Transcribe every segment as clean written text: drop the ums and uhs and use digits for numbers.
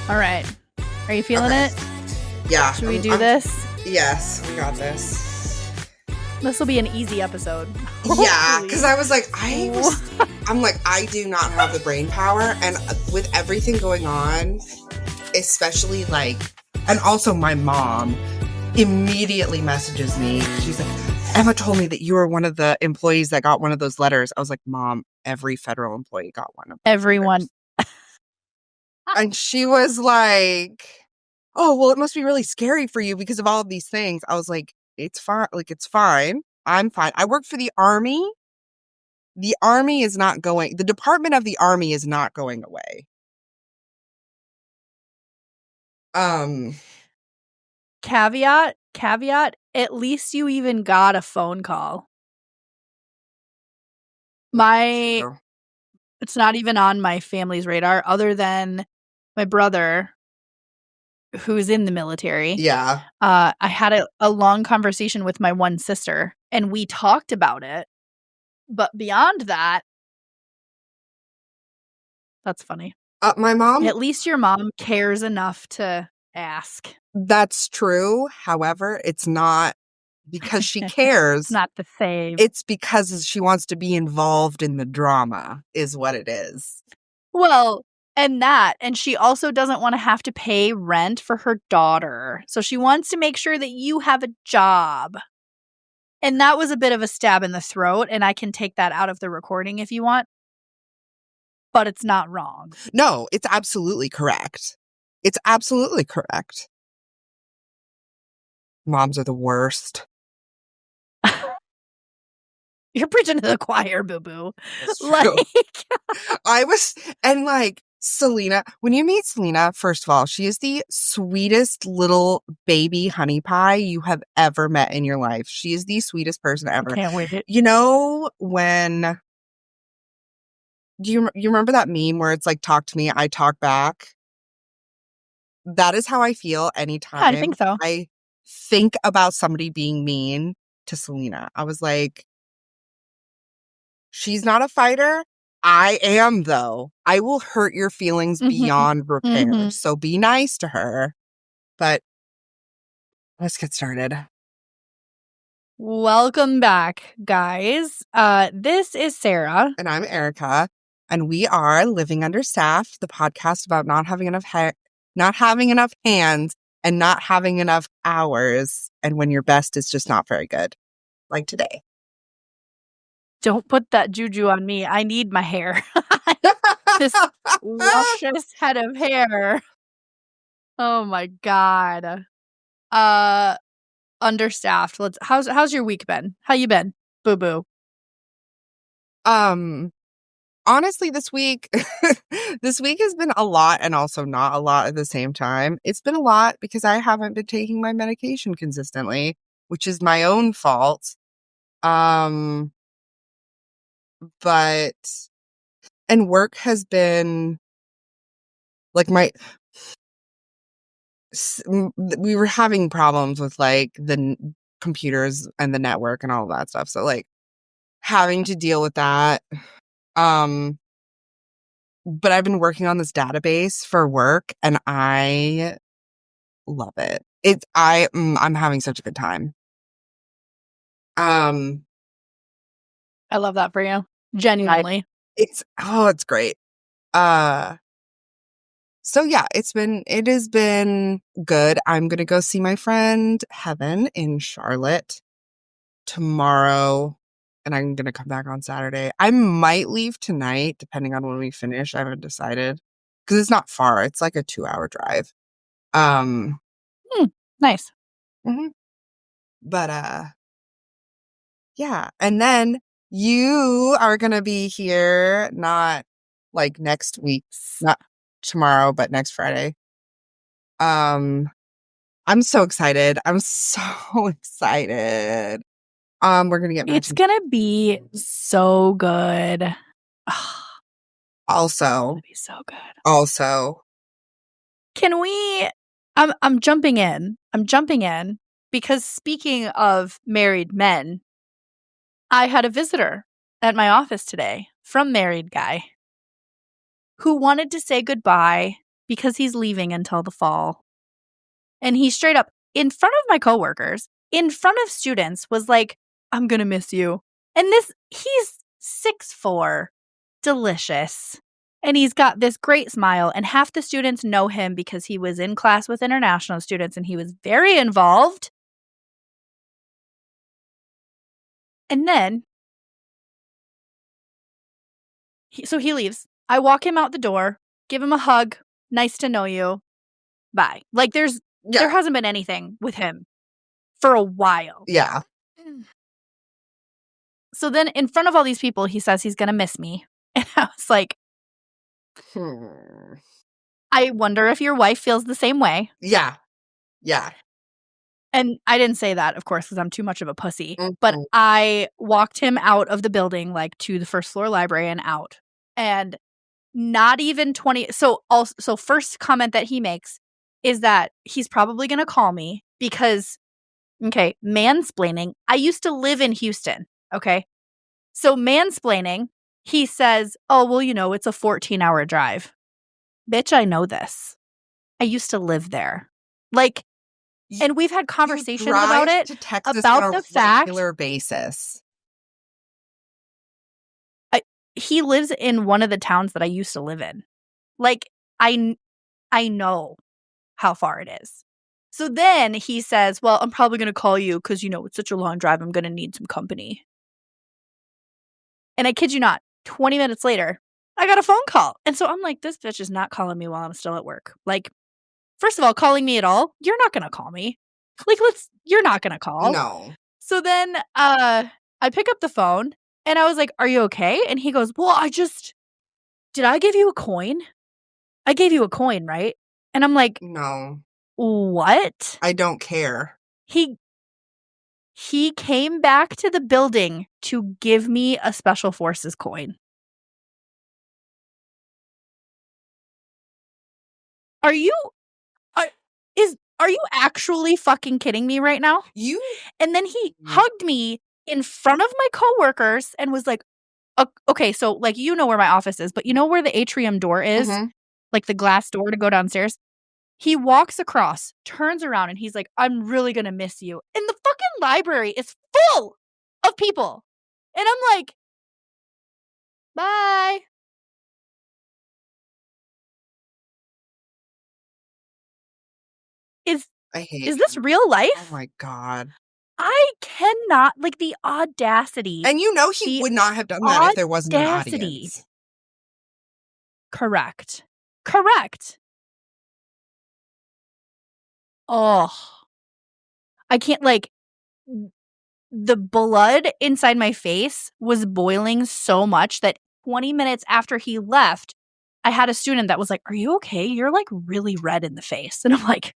All right. Are you feeling it? Yeah. Should we do this? Yes, we got this. This will be an easy episode. Yeah, because I was like, I'm like, I do not have the brain power. And with everything going on, especially like, and also my mom immediately messages me. She's like, Emma told me that you were one of the employees that got one of those letters. I was like, Mom, every federal employee got one of those Everyone. letters. And she was like, oh, well, it must be really scary for you because of all of these things. I was like, it's fine. Like, it's fine. I'm fine. I work for the Army. The Army is not going, the Department of the Army is not going away. Caveat, at least you even got a phone call. It's not even on my family's radar other than my brother who's in the military. Yeah. I had a long conversation with my one sister and we talked about it. But beyond that, that's funny. My mom. At least your mom cares enough to ask. That's true. However, it's not because she cares. It's not the same. It's because she wants to be involved in the drama, is what it is. Well, and she also doesn't want to have to pay rent for her daughter. So she wants to make sure that you have a job. And that was a bit of a stab in the throat, and I can take that out of the recording if you want. But it's not wrong. No, it's absolutely correct. It's absolutely correct. Moms are the worst. You're preaching to the choir, boo-boo. Like, Selena, when you meet Selena, first of all, she is the sweetest little baby honey pie you have ever met in your life. She is the sweetest person ever. I can't wait. You know, when... Do you remember that meme where it's like, talk to me, I talk back? That is how I feel anytime I think so. I think about somebody being mean to Selena. I was like, she's not a fighter. I am, though. I will hurt your feelings beyond repair. Mm-hmm. So be nice to her. But let's get started. Welcome back, guys. This is Sarah. And I'm Erika. And we are Living Understaffed, the podcast about not having enough hands and not having enough hours. And when your best is just not very good. Like today. Don't put that juju on me. I need my hair. This luscious head of hair. Oh my God. Understaffed. How's your week been? How you been? Boo boo. Honestly, this week has been a lot and also not a lot at the same time. It's been a lot because I haven't been taking my medication consistently, which is my own fault. And work has been like we were having problems with like the computers and the network and all of that stuff. So like having to deal with that. But I've been working on this database for work and I love it. I'm having such a good time. I love that for you. Genuinely. It's great. So yeah, it has been good. I'm going to go see my friend Heaven in Charlotte tomorrow. And I'm going to come back on Saturday. I might leave tonight, depending on when we finish. I haven't decided. Because it's not far. It's like a 2-hour drive. Nice. Mm-hmm. But, yeah. And then you are going to be here, not like next week, not tomorrow, but next Friday. I'm so excited. I'm so excited. We're gonna get It's gonna be so good. Also, be so good. Also, can we? I'm jumping in. Because speaking of married men, I had a visitor at my office today from Married Guy. who wanted to say goodbye because he's leaving until the fall. And he straight up, in front of my coworkers, in front of students, was like, I'm gonna miss you. And he's 6'4", delicious. And he's got this great smile, and half the students know him because he was in class with international students and he was very involved. And then, so he leaves. I walk him out the door, give him a hug. Nice to know you. Bye. Like there hasn't been anything with him for a while. Yeah. So then in front of all these people, he says he's going to miss me. And I was like, I wonder if your wife feels the same way. Yeah. Yeah. And I didn't say that, of course, because I'm too much of a pussy. Mm-hmm. But I walked him out of the building, like to the first floor library and out. And not even 20. So first comment that he makes is that he's probably going to call me because, okay, mansplaining. I used to live in Houston. Okay. So mansplaining, he says, oh, well, it's a 14-hour drive. Bitch, I know this. I used to live there. Like, and we've had conversations about it, to Texas about on a the fact regular basis. He lives in one of the towns that I used to live in. Like, I know how far it is. So then he says, well, I'm probably going to call you because, it's such a long drive. I'm going to need some company. And I kid you not, 20 minutes later, I got a phone call. And so I'm like, this bitch is not calling me while I'm still at work. Like, first of all, calling me at all, you're not going to call me. Like, you're not going to call. No. So then I pick up the phone and I was like, are you okay? And he goes, well, did I give you a coin? I gave you a coin, right? And I'm like, no. What? I don't care. He came back to the building to give me a Special Forces coin. Are you actually fucking kidding me right now? And then he hugged me in front of my coworkers and was like, okay, so like where my office is, but where the atrium door is? Mm-hmm. Like the glass door to go downstairs? He walks across, turns around, and he's like, I'm really going to miss you. And the fucking library is full of people. And I'm like, bye. Is this real life? Oh my God. I cannot, like, the audacity. And he would not have done that if there wasn't an audience. Correct. Oh. I can't, like, the blood inside my face was boiling so much that 20 minutes after he left, I had a student that was like, are you okay? You're, like, really red in the face. And I'm like,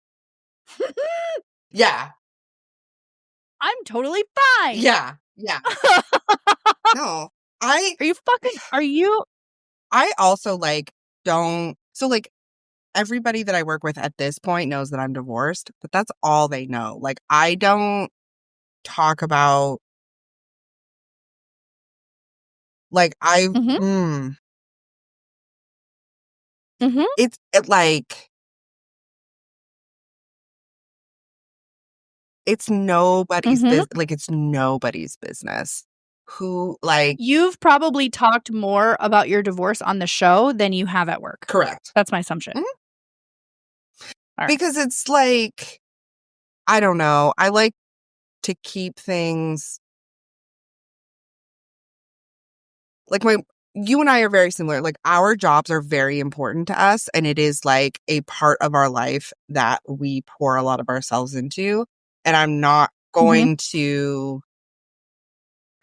yeah. I'm totally fine. Yeah. No. I also, like, don't. So, like, everybody that I work with at this point knows that I'm divorced, but that's all they know. Like, I don't talk about, like, it's like, it's nobody's business. Like, it's nobody's business. Who, like, you've probably talked more about your divorce on the show than you have at work. Correct. That's my assumption. Mm-hmm. Right. Because it's like, I don't know. I like to keep things like you and I are very similar. Like, our jobs are very important to us, and it is like a part of our life that we pour a lot of ourselves into. And I'm not going to.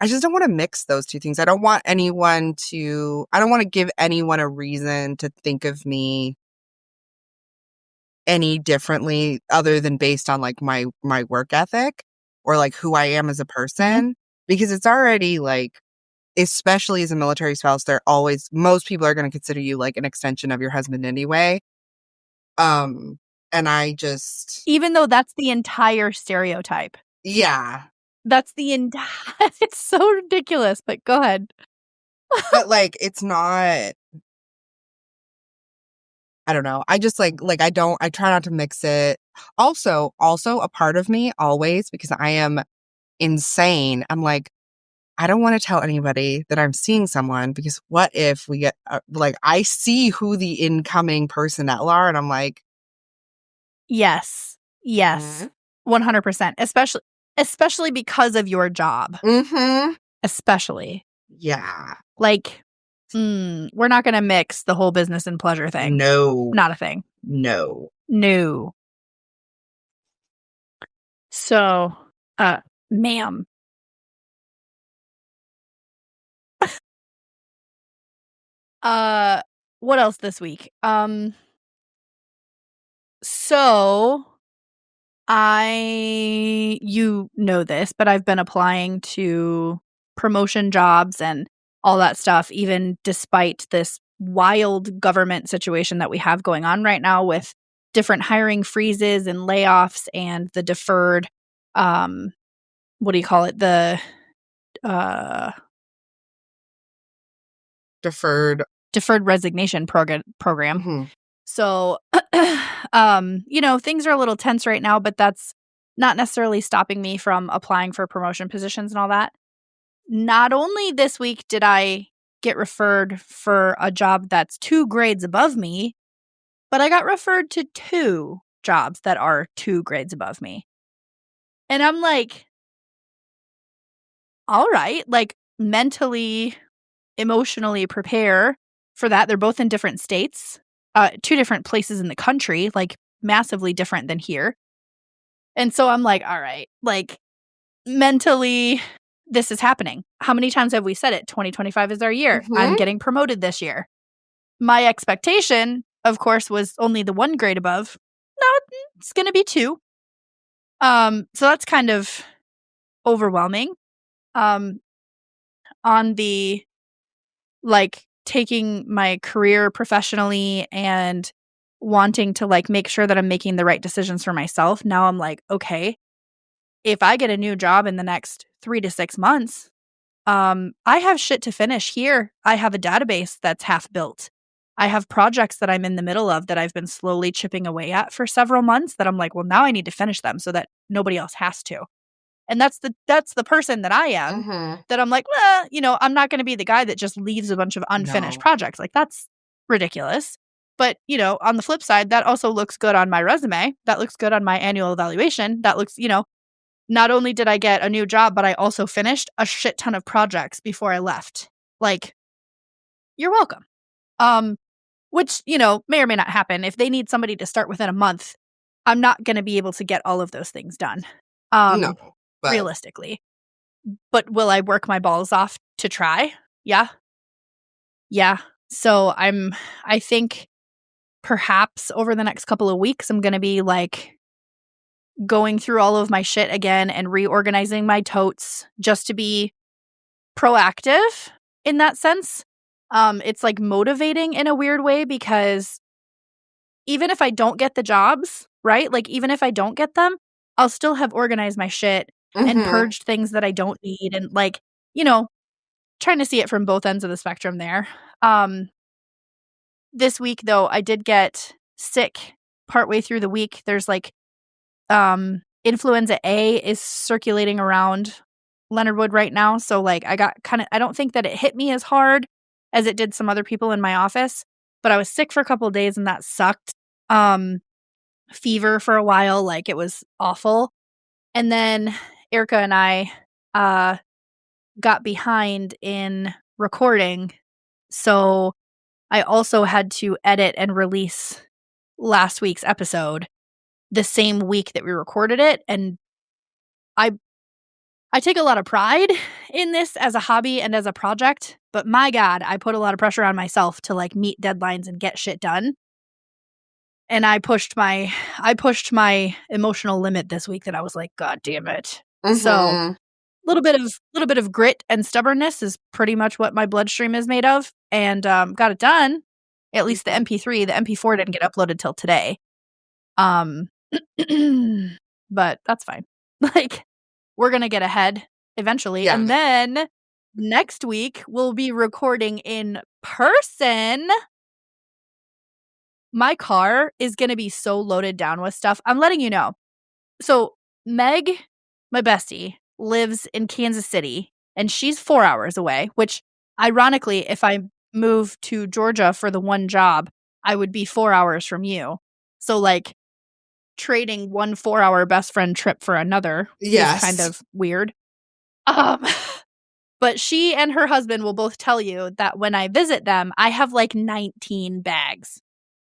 I just don't want to mix those two things. I don't want to give anyone a reason to think of me any differently other than based on, like, my work ethic or, like, who I am as a person, because it's already, like, especially as a military spouse, most people are going to consider you like an extension of your husband anyway. And I just, even though that's the entire stereotype. Yeah. That's the entire, it's so ridiculous, but go ahead. But, like, it's not, I don't know. I just I try not to mix it. Also, a part of me always, because I am insane, I'm like, I don't want to tell anybody that I'm seeing someone, because what if we get, I see who the incoming personnel are, and I'm like, Yes. Yes. 100%. Especially because of your job. mm-hmm. Especially. Yeah. Like, we're not going to mix the whole business and pleasure thing. No. Not a thing. No. No. So, ma'am. What else this week? So you know this, but I've been applying to promotion jobs and all that stuff, even despite this wild government situation that we have going on right now with different hiring freezes and layoffs and the deferred, what do you call it? The, Deferred resignation program. mm-hmm. So, things are a little tense right now, but that's not necessarily stopping me from applying for promotion positions and all that. Not only this week did I get referred for a job that's 2 grades above me, but I got referred to 2 jobs that are 2 grades above me. And I'm like, all right, mentally, emotionally prepare for that. They're both in different states, 2 different places in the country, massively different than here. And so I'm like, all right, mentally, this is happening. How many times have we said it? 2025 is our year. Mm-hmm. I'm getting promoted this year. My expectation, of course, was only the 1 grade above. No, it's going to be 2. So that's kind of overwhelming. On the taking my career professionally and wanting to make sure that I'm making the right decisions for myself. Now I'm like, okay, if I get a new job in the next 3 to 6 months, I have shit to finish here. I have a database that's half built. I have projects that I'm in the middle of that I've been slowly chipping away at for several months that I'm like, well, now I need to finish them so that nobody else has to. And that's the person that I am, Mm-hmm. that I'm like, well, I'm not going to be the guy that just leaves a bunch of unfinished projects. That's ridiculous. But, on the flip side, that also looks good on my resume. That looks good on my annual evaluation. That looks, not only did I get a new job, but I also finished a shit ton of projects before I left. You're welcome. Which, may or may not happen. If they need somebody to start within a month, I'm not going to be able to get all of those things done. No. But realistically. But will I work my balls off to try? Yeah. Yeah. So I think perhaps over the next couple of weeks, I'm going to be going through all of my shit again and reorganizing my totes just to be proactive in that sense. It's motivating in a weird way, because even if I don't get the jobs, right? Even if I don't get them, I'll still have organized my shit and purged things that I don't need, and trying to see it from both ends of the spectrum there. This week though, I did get sick partway through the week. There's influenza A is circulating around Leonard Wood right now. So I got I don't think that it hit me as hard as it did some other people in my office, but I was sick for a couple of days and that sucked. Fever for a while, it was awful. And then Erika and I got behind in recording. So I also had to edit and release last week's episode the same week that we recorded it. And I take a lot of pride in this as a hobby and as a project, but my God, I put a lot of pressure on myself to meet deadlines and get shit done. And I pushed my emotional limit this week that I was like, God damn it. So a little bit of grit and stubbornness is pretty much what my bloodstream is made of, and got it done. At least the MP3, the MP4 didn't get uploaded till today. But that's fine. We're gonna get ahead eventually, and then next week we'll be recording in person. my car is going to be so loaded down with stuff. I'm letting you know. So Meg, my bestie, lives in Kansas City, and she's 4 hours away, which ironically, if I move to Georgia for the one job, I would be 4 hours from you. So like trading one 4-hour best friend trip for another is kind of weird. But she and her husband will both tell you that when I visit them, I have like 19 bags.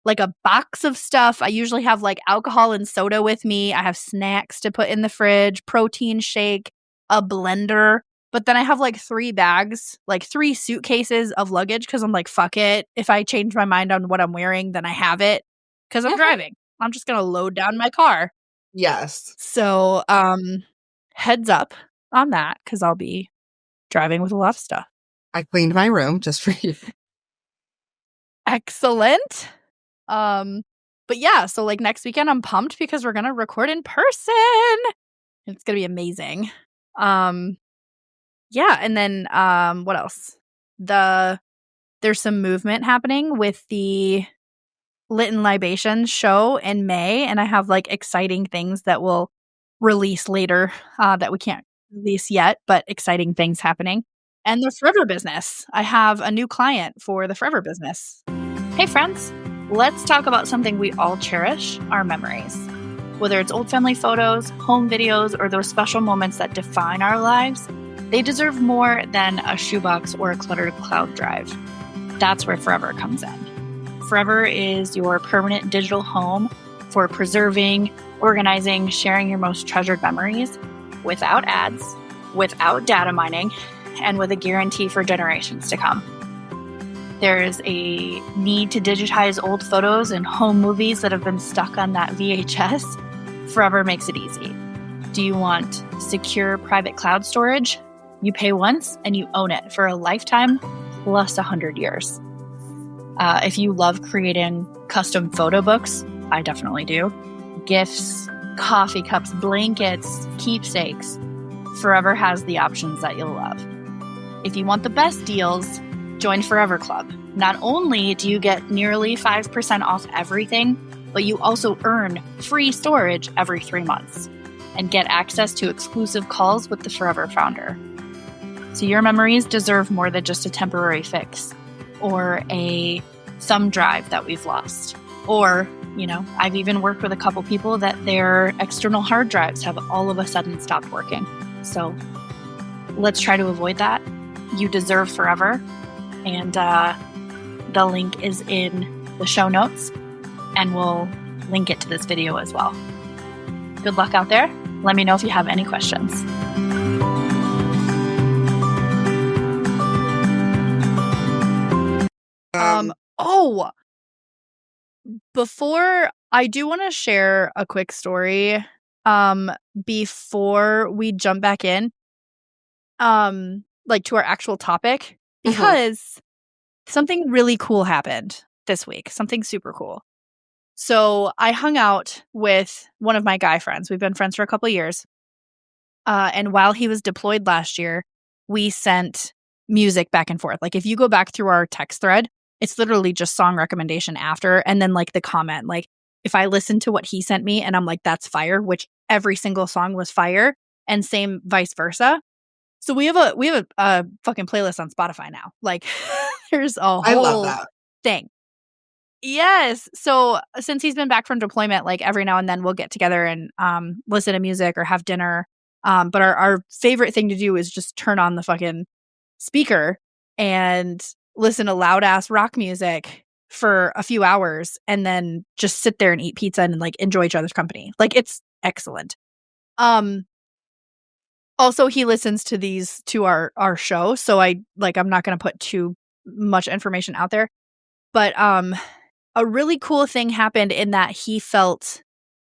Like a box of stuff. I usually have like alcohol and soda with me. I have snacks to put in the fridge, protein shake, a blender. But then I have like 3 bags, like 3 suitcases of luggage because I'm like, fuck it. If I change my mind on what I'm wearing, then I have it because I'm driving. I'm just going to load down my car. Yes. So heads up on that because I'll be driving with a lot of stuff. I cleaned my room just for you. Excellent. But yeah, so like next weekend I'm pumped because we're gonna record in person. It's gonna be amazing. Yeah, and then what else? There's some movement happening with the Lit and Libations show in May, and I have like exciting things that will release later that we can't release yet, but exciting things happening. And the Forever business. I have a new client for the Forever business. Hey friends, let's talk about something we all cherish, our memories. Whether it's old family photos, home videos, or those special moments that define our lives, they deserve more than a shoebox or a cluttered cloud drive. That's where Forever comes in. Forever is your permanent digital home for preserving, organizing, sharing your most treasured memories without ads, without data mining, and with a guarantee for generations to come. There's a need to digitize old photos and home movies that have been stuck on that VHS. Forever makes it easy. Do you want secure private cloud storage? You pay once and you own it for a lifetime plus 100 years. If you love creating custom photo books, I definitely do. Gifts, coffee cups, blankets, keepsakes. Forever has the options that you'll love. If you want the best deals, join Forever Club. Not only do you get nearly 5% off everything, but you also earn free storage every 3 months and get access to exclusive calls with the Forever founder. So your memories deserve more than just a temporary fix or a thumb drive that we've lost. Or, I've even worked with a couple people that their external hard drives have all of a sudden stopped working. So let's try to avoid that. You deserve Forever. And the link is in the show notes, and we'll link it to this video as well. Good luck out there. Let me know if you have any questions. Before I do want to share a quick story before we jump back in to our actual topic, because something really cool happened this week. Something super cool. So I hung out with one of my guy friends. We've been friends for a couple of years. And while he was deployed last year, we sent music back and forth. Like if you go back through our text thread, it's literally just song recommendation after. And then like the comment, like if I listen to what he sent me and I'm like, that's fire, which every single song was fire, and same vice versa. So we have a fucking playlist on Spotify now. Like there's a whole I love that thing. Yes. So since he's been back from deployment, like every now and then we'll get together and listen to music or have dinner. But our favorite thing to do is just turn on the fucking speaker and listen to loud ass rock music for a few hours and then just sit there and eat pizza and like enjoy each other's company. Like it's excellent. Also, he listens to our show, so I'm not going to put too much information out there. But a really cool thing happened in that he felt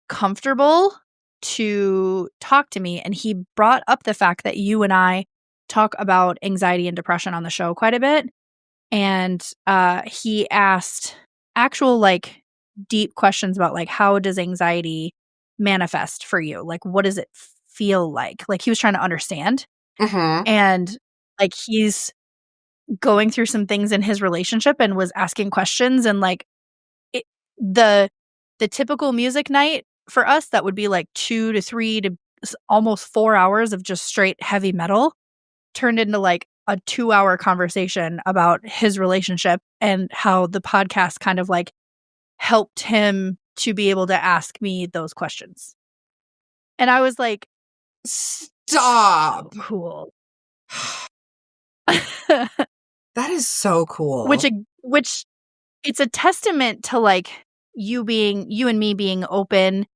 comfortable to talk to me, and he brought up the fact that you and I talk about anxiety and depression on the show quite a bit. And he asked actual like deep questions about like, how does anxiety manifest for you? Like, what does it feel like? Like he was trying to understand. And like he's going through some things in his relationship and was asking questions, and like the typical music night for us that would be like 2 to 3 to almost 4 hours of just straight heavy metal turned into like a 2-hour conversation about his relationship and how the podcast kind of like helped him to be able to ask me those questions. And I was like, stop. Cool. That is so cool. Which it's a testament to like you and me being open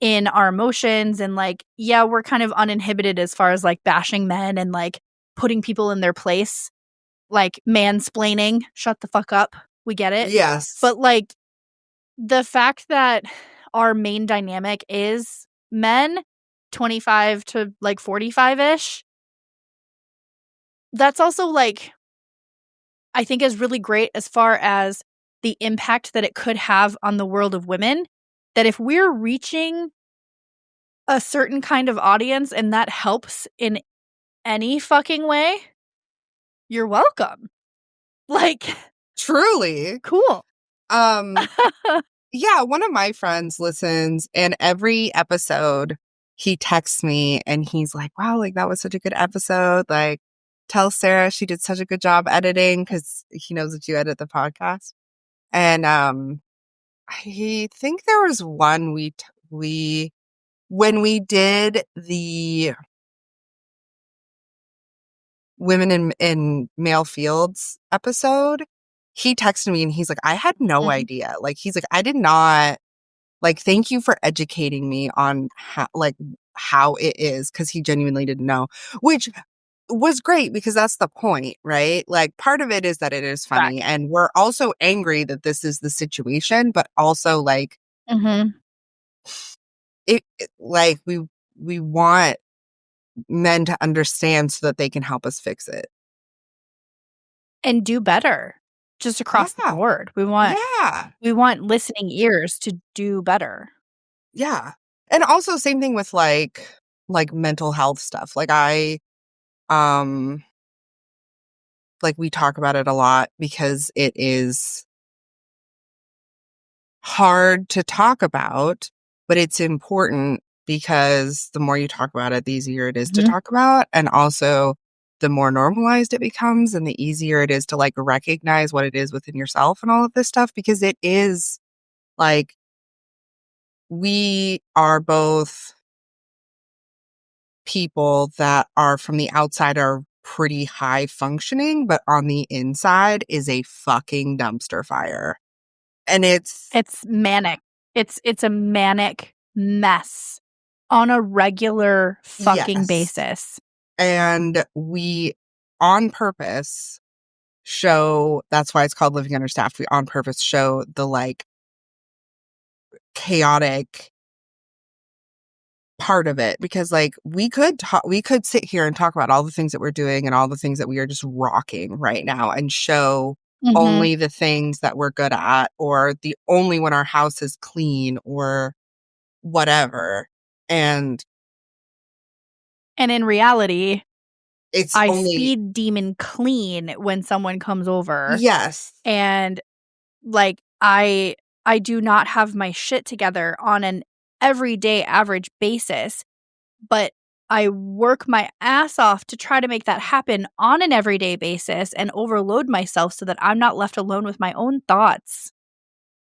in our emotions and like, yeah, we're kind of uninhibited as far as like bashing men and like putting people in their place, like mansplaining, shut the fuck up. We get it. Yes. But like the fact that our main dynamic is men 25 to like 45-ish, that's also like, I think is really great as far as the impact that it could have on the world of women. That if we're reaching a certain kind of audience and that helps in any fucking way, you're welcome. Like, truly cool. Yeah, one of my friends listens, and every episode he texts me and he's like, wow, like that was such a good episode. Like, tell Sarah she did such a good job editing, because he knows that you edit the podcast. And I think there was one when we did the women in male fields episode, he texted me and he's like, I had no idea. Like, he's like, I did not, like, thank you for educating me on how it is, because he genuinely didn't know, which was great because that's the point, right? Like, part of it is that it is funny, and we're also angry that this is the situation, but also like, like we want men to understand so that they can help us fix it and do better just across the board. We want listening ears to do better. Yeah. And also same thing with like mental health stuff. Like like we talk about it a lot because it is hard to talk about, but it's important because the more you talk about it, the easier it is to talk about. And also the more normalized it becomes and the easier it is to like recognize what it is within yourself and all of this stuff, because it is like, we are both people that are from the outside are pretty high functioning, but on the inside is a fucking dumpster fire. And it's manic. It's a manic mess on a regular fucking basis. And we on purpose show, that's why it's called Living Understaffed. We on purpose show the like chaotic part of it, because like we could sit here and talk about all the things that we're doing and all the things that we are just rocking right now and show only the things that we're good at, or the only when our house is clean or whatever. And in reality, it's I speed demon clean when someone comes over. Yes. And like I do not have my shit together on an everyday average basis, but I work my ass off to try to make that happen on an everyday basis and overload myself so that I'm not left alone with my own thoughts,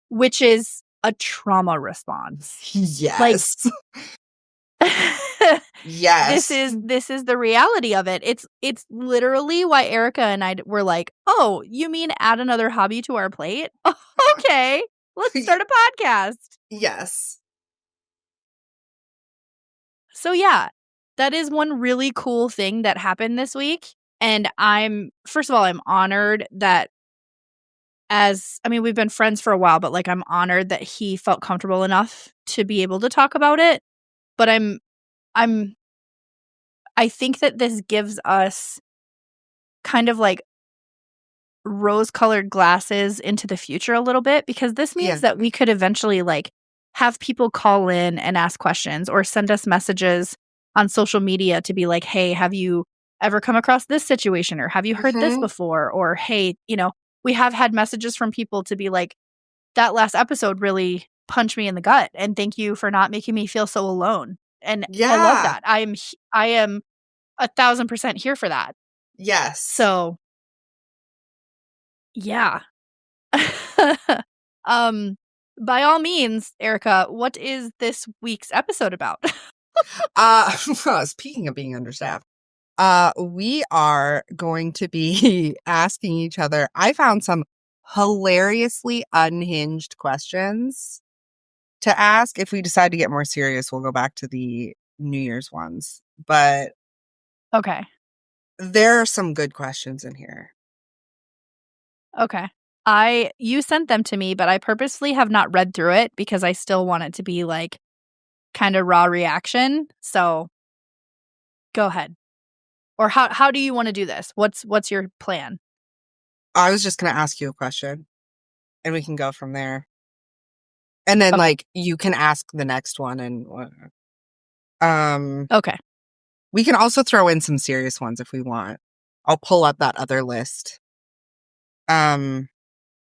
which is a trauma response. Yes. Like, yes. This is the reality of it. It's literally why Erika and I were like, oh, you mean add another hobby to our plate? Okay, let's start a podcast. Yes. So yeah, that is one really cool thing that happened this week. And first of all, I'm honored that we've been friends for a while, but like I'm honored that he felt comfortable enough to be able to talk about it. But I think that this gives us kind of like rose-colored glasses into the future a little bit, because this means that we could eventually like have people call in and ask questions or send us messages on social media to be like, hey, have you ever come across this situation, or have you heard this before, or hey, we have had messages from people to be like, that last episode really punched me in the gut, and thank you for not making me feel so alone. And I love Yeah. that. I am 1,000% here for that. Yes. So, yeah. By all means, Erika, what is this week's episode about? Speaking of being understaffed, we are going to be asking each other. I found some hilariously unhinged questions to ask. If we decide to get more serious, we'll go back to the New Year's ones. But Okay. there are some good questions in here. Okay. You sent them to me, but I purposely have not read through it because I still want it to be like kind of raw reaction. So go ahead. Or how do you want to do this? What's your plan? I was just going to ask you a question and we can go from there. And then Okay. like you can ask the next one and Okay. we can also throw in some serious ones if we want. I'll pull up that other list.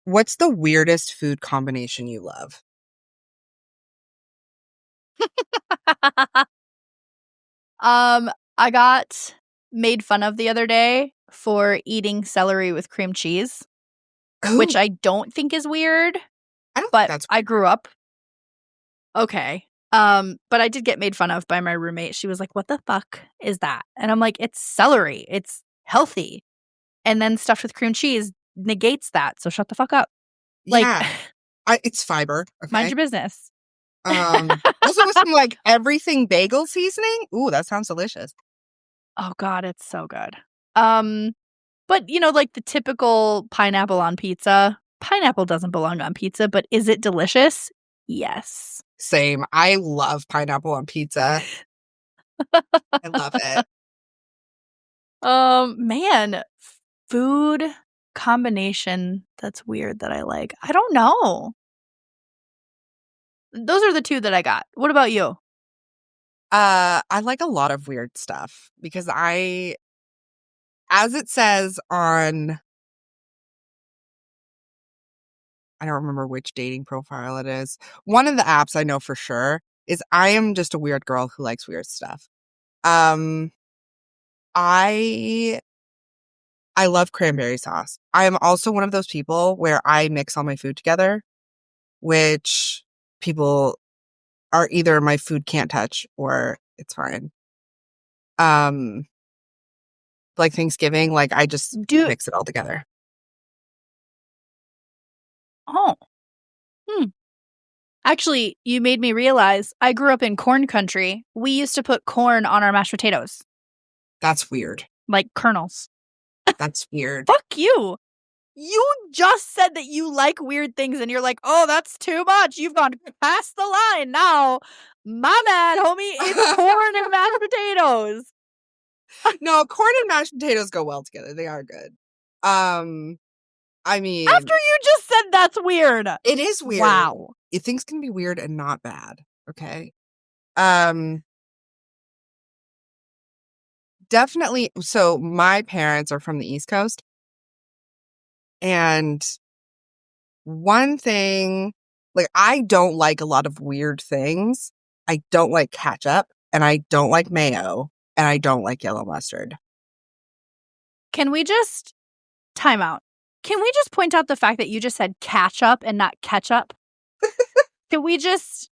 What's the weirdest food combination you love? I got made fun of the other day for eating celery with cream cheese, which Ooh, I don't think is weird, I don't think but that's I grew up. Okay. But I did get made fun of by my roommate. She was like, "What the fuck is that?" And I'm like, "It's celery. It's healthy." And then stuffed with cream cheese negates that. So shut the fuck up. Like, yeah. It's fiber. mind Okay. your business. Also with some like everything bagel seasoning. Ooh, that sounds delicious. Oh God, it's so good. But like the typical pineapple on pizza. Pineapple doesn't belong on pizza, but is it delicious? Yes. Same. I love pineapple on pizza. I love it. Man, food combination that's weird that I like. I don't know. Those are the two that I got. What about you? I like a lot of weird stuff because as it says on, I don't remember which dating profile it is. One of the apps I know for sure is I am just a weird girl who likes weird stuff. Um, I I love cranberry sauce. I am also one of those people where I mix all my food together, which people are either my food can't touch or it's fine. Um, like Thanksgiving, like I just Do mix it all together. oh. Hmm. Actually, you made me realize I grew up in corn country. We used to put corn on our mashed potatoes, That's weird. like kernels. That's weird. Fuck you. You just said that you like weird things and you're like, "Oh, that's too much. You've gone past the line now." My bad, homie. It's corn and mashed potatoes. No, corn and mashed potatoes go well together. They are good. I mean, After you just said that's weird. it is weird. Wow. Things can be weird and not bad. Okay. Um, Definitely. So my parents are from the East Coast, and one thing, like, I don't like a lot of weird things. I don't like ketchup, and I don't like mayo, and I don't like yellow mustard. Can we just time out? Can we just point out the fact that you just said catch up and not ketchup? Can we just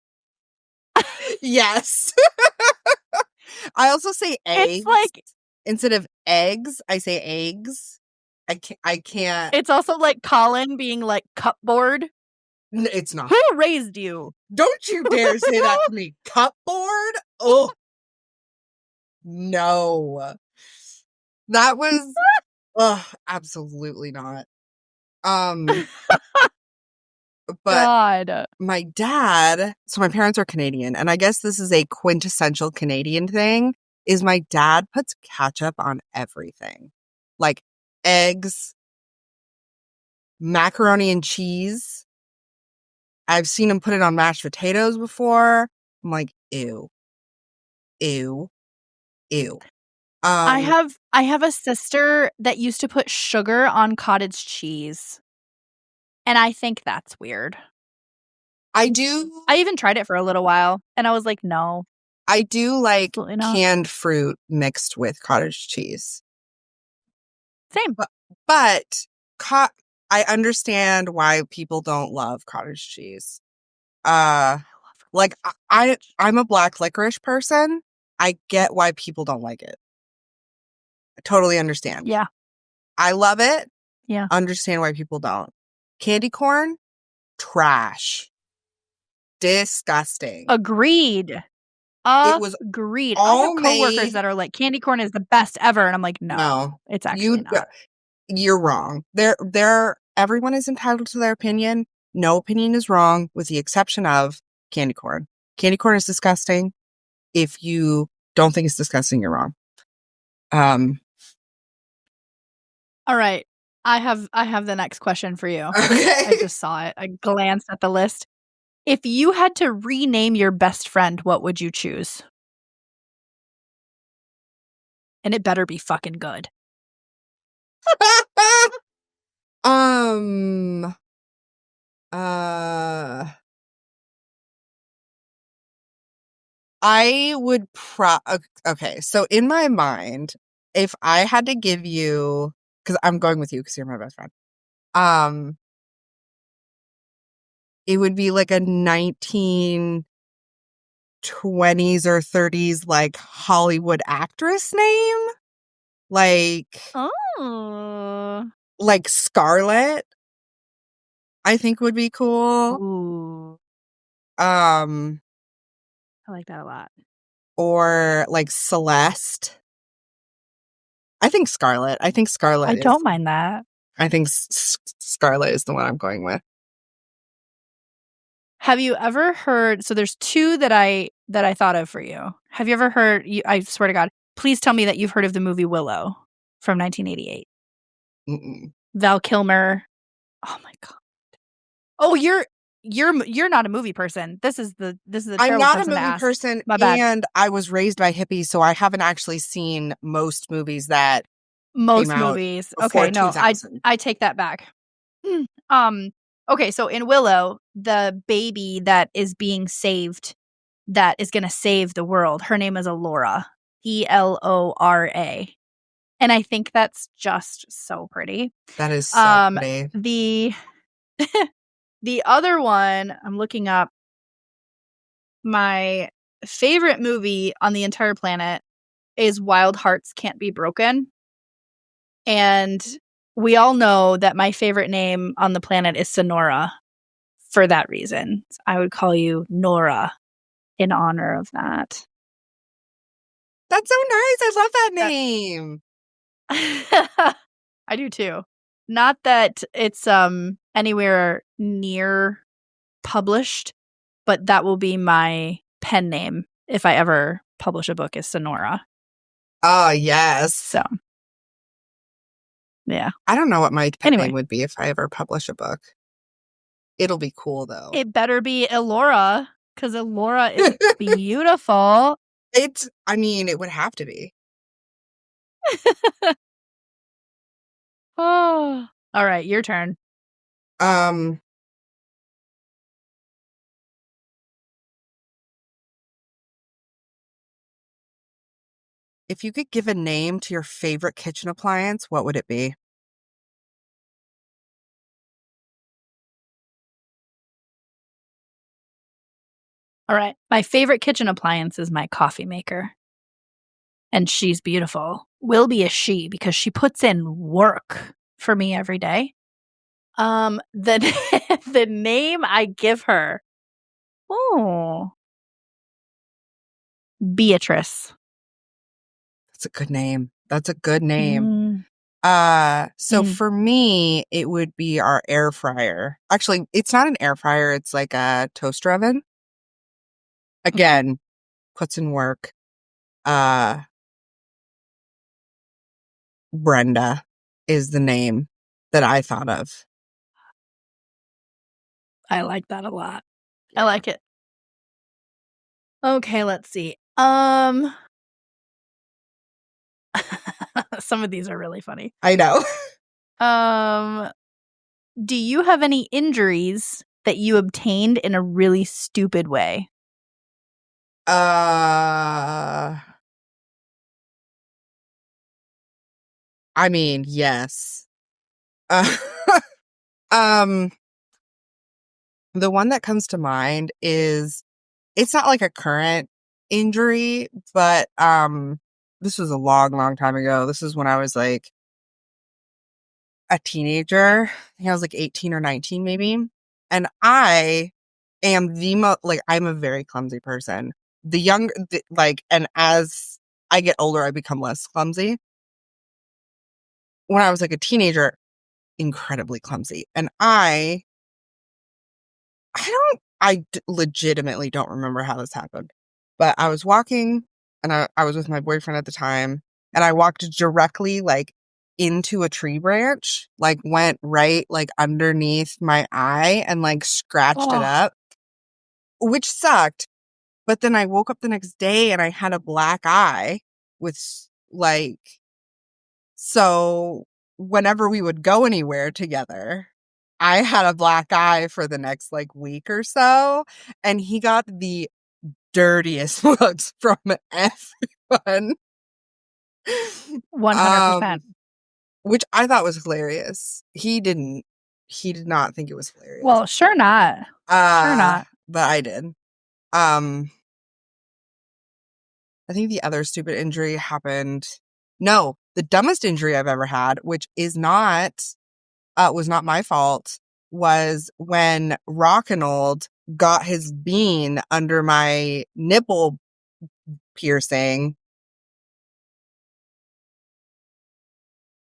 Yes. I also say eggs. It's like Instead of eggs, I say eggs. I can't. it's also like Colin being like cupboard. It's not. Who raised you? Don't you dare say that to me. Cupboard? Oh, no. That was, absolutely not. But God. my dad, so my parents are Canadian, and I guess this is a quintessential Canadian thing, is my dad puts ketchup on everything. Like eggs, macaroni and cheese. I've seen him put it on mashed potatoes before. I'm like, ew, ew, ew. I have a sister that used to put sugar on cottage cheese. And I think that's weird. I do. I even tried it for a little while, and I was like, no. I do like Absolutely not. canned fruit mixed with cottage cheese. Same. But I understand why people don't love cottage cheese. Like I'm a black licorice person. I get why people don't like it. I totally understand. Yeah. I love it. Yeah. Understand why people don't. Candy corn, trash. Disgusting. Agreed. It was Agreed. I all have coworkers made. that are like, candy corn is the best ever. And I'm like, no, it's actually not. You're wrong. Everyone is entitled to their opinion. No opinion is wrong, with the exception of candy corn. Candy corn is disgusting. If you don't think it's disgusting, you're wrong. All right. I have the next question for you. Okay. I just saw it. I glanced at the list. If you had to rename your best friend, what would you choose? And it better be fucking good. I would okay, so in my mind, if I had to give you, because I'm going with you because you're my best friend, it would be like a 1920s or 30s like Hollywood actress name, like Scarlett. I think would be cool. Ooh. I like that a lot. Or like Celeste. I think Scarlett. I don't mind that. I think Scarlett is the one I'm going with. Have you ever heard? So there's two that I thought of for you. Have you ever heard? I swear to God, please tell me that you've heard of the movie Willow from 1988. Mm-mm. Val Kilmer. Oh my God. Oh, you're not a movie person. This is the I'm not a person to movie ask. person, My bad. and I was raised by hippies, so I haven't actually seen most movies that Most came out movies. before Okay, no, 2000. I take that back. Okay, so in Willow, the baby that is being saved, that is going to save the world, her name is Elora. Elora. And I think that's just so pretty. That is so pretty. The other one, I'm looking up, my favorite movie on the entire planet is Wild Hearts Can't Be Broken. And we all know that my favorite name on the planet is Sonora for that reason. I would call you Nora in honor of that. That's so nice. I love that name. I do too. Not that it's anywhere near published, but that will be my pen name if I ever publish a book, is Sonora. Oh, yes. So, yeah. I don't know what my pen name would be if I ever publish a book. It'll be cool, though. It better be Elora, because Elora is beautiful. It would have to be. Oh. All right, your turn. If you could give a name to your favorite kitchen appliance, what would it be? All right. My favorite kitchen appliance is my coffee maker. And she's beautiful. Will be a she, because she puts in work for me every day. The name I give her. Oh. Beatrice. That's a good name. For me, it would be our air fryer. Actually, it's not an air fryer. It's like a toaster oven. Again, puts in work. Brenda is the name that I thought of. I like that a lot. I like it. Okay, let's see. Some of these are really funny. I know. Do you have any injuries that you obtained in a really stupid way? I mean, yes. Uh, um, the one that comes to mind is, it's not like a current injury, but this was a long, long time ago. This is when I was like a teenager. I think I was like 18 or 19 maybe. And I am I'm a very clumsy person. And as I get older, I become less clumsy. When I was like a teenager, incredibly clumsy. And legitimately don't remember how this happened, but I was walking and I was with my boyfriend at the time, and I walked directly like into a tree branch, like went right like underneath my eye and like scratched it up, which sucked. But then I woke up the next day and I had a black eye with like, so whenever we would go anywhere together, I had a black eye for the next like week or so, and he got the dirtiest looks from everyone. 100%. Which I thought was hilarious. He did not think it was hilarious. Well, sure not. Sure not. But I did. I think the other stupid injury happened. No, the dumbest injury I've ever had, which was not my fault, was when Rockinold got his bean under my nipple piercing.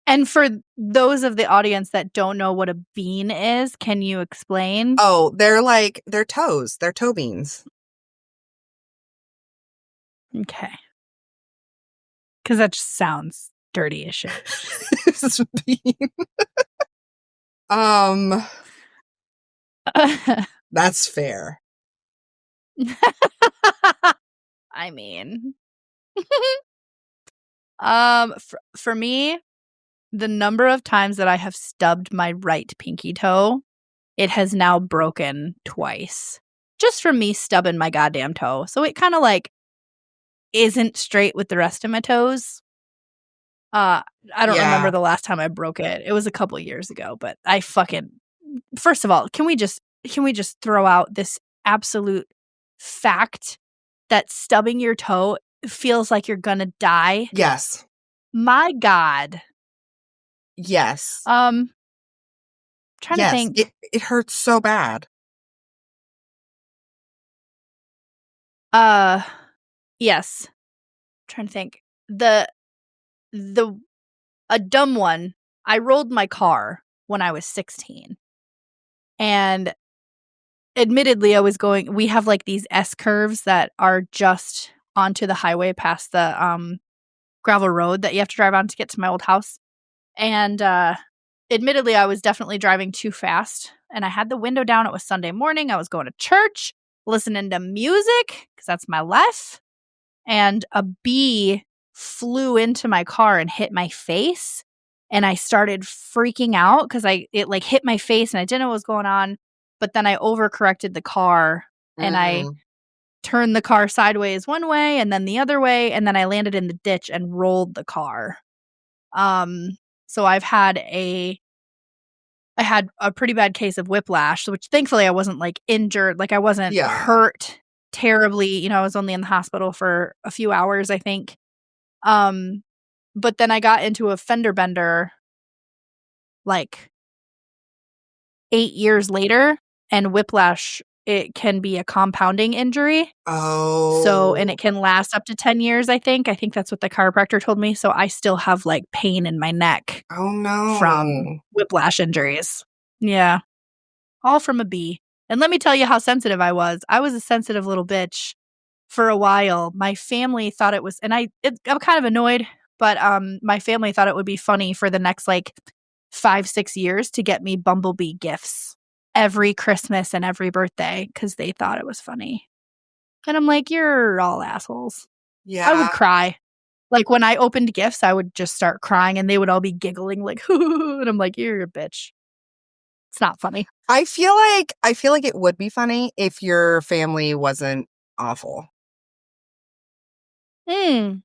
And for those of the audience that don't know what a bean is, can you explain? Oh, they're toes. They're toe beans. Okay. Because that just sounds dirty as shit. That's fair. I mean, for me, the number of times that I have stubbed my right pinky toe, it has now broken twice. Just from me stubbing my goddamn toe. So it kind of like isn't straight with the rest of my toes. I don't remember the last time I broke it. It was a couple years ago, but first of all, can we just throw out this absolute fact that stubbing your toe feels like you're gonna die? Yes. My God. Yes. Trying to think. It hurts so bad. Yes. Trying to think. A dumb one. I rolled my car when I was 16. And admittedly, we have like these S curves that are just onto the highway past the gravel road that you have to drive on to get to my old house. And admittedly, I was definitely driving too fast, and I had the window down. It was Sunday morning. I was going to church, listening to music because that's my life. And a bee flew into my car and hit my face, and I started freaking out because it like hit my face and I didn't know what was going on. But then I overcorrected the car and I turned the car sideways one way and then the other way, and then I landed in the ditch and rolled the car. So I had a pretty bad case of whiplash, which thankfully I wasn't like injured, like I wasn't hurt terribly. You know, I was only in the hospital for a few hours, I think. But then I got into a fender bender like 8 years later, and whiplash, it can be a compounding injury. So, and it can last up to 10 years, I think. I think that's what the chiropractor told me. So I still have like pain in my neck. Oh no. From whiplash injuries. Yeah. All from a bee. And let me tell you how sensitive I was. I was a sensitive little bitch for a while. My family thought it was, and I'm kind of annoyed, but my family thought it would be funny for the next like 5-6 years to get me bumblebee gifts every Christmas and every birthday because they thought it was funny. And I'm like, you're all assholes. Yeah. I would cry. Like when I opened gifts, I would just start crying and they would all be giggling like, and I'm like, you're a bitch. It's not funny. I feel like it would be funny if your family wasn't awful. Like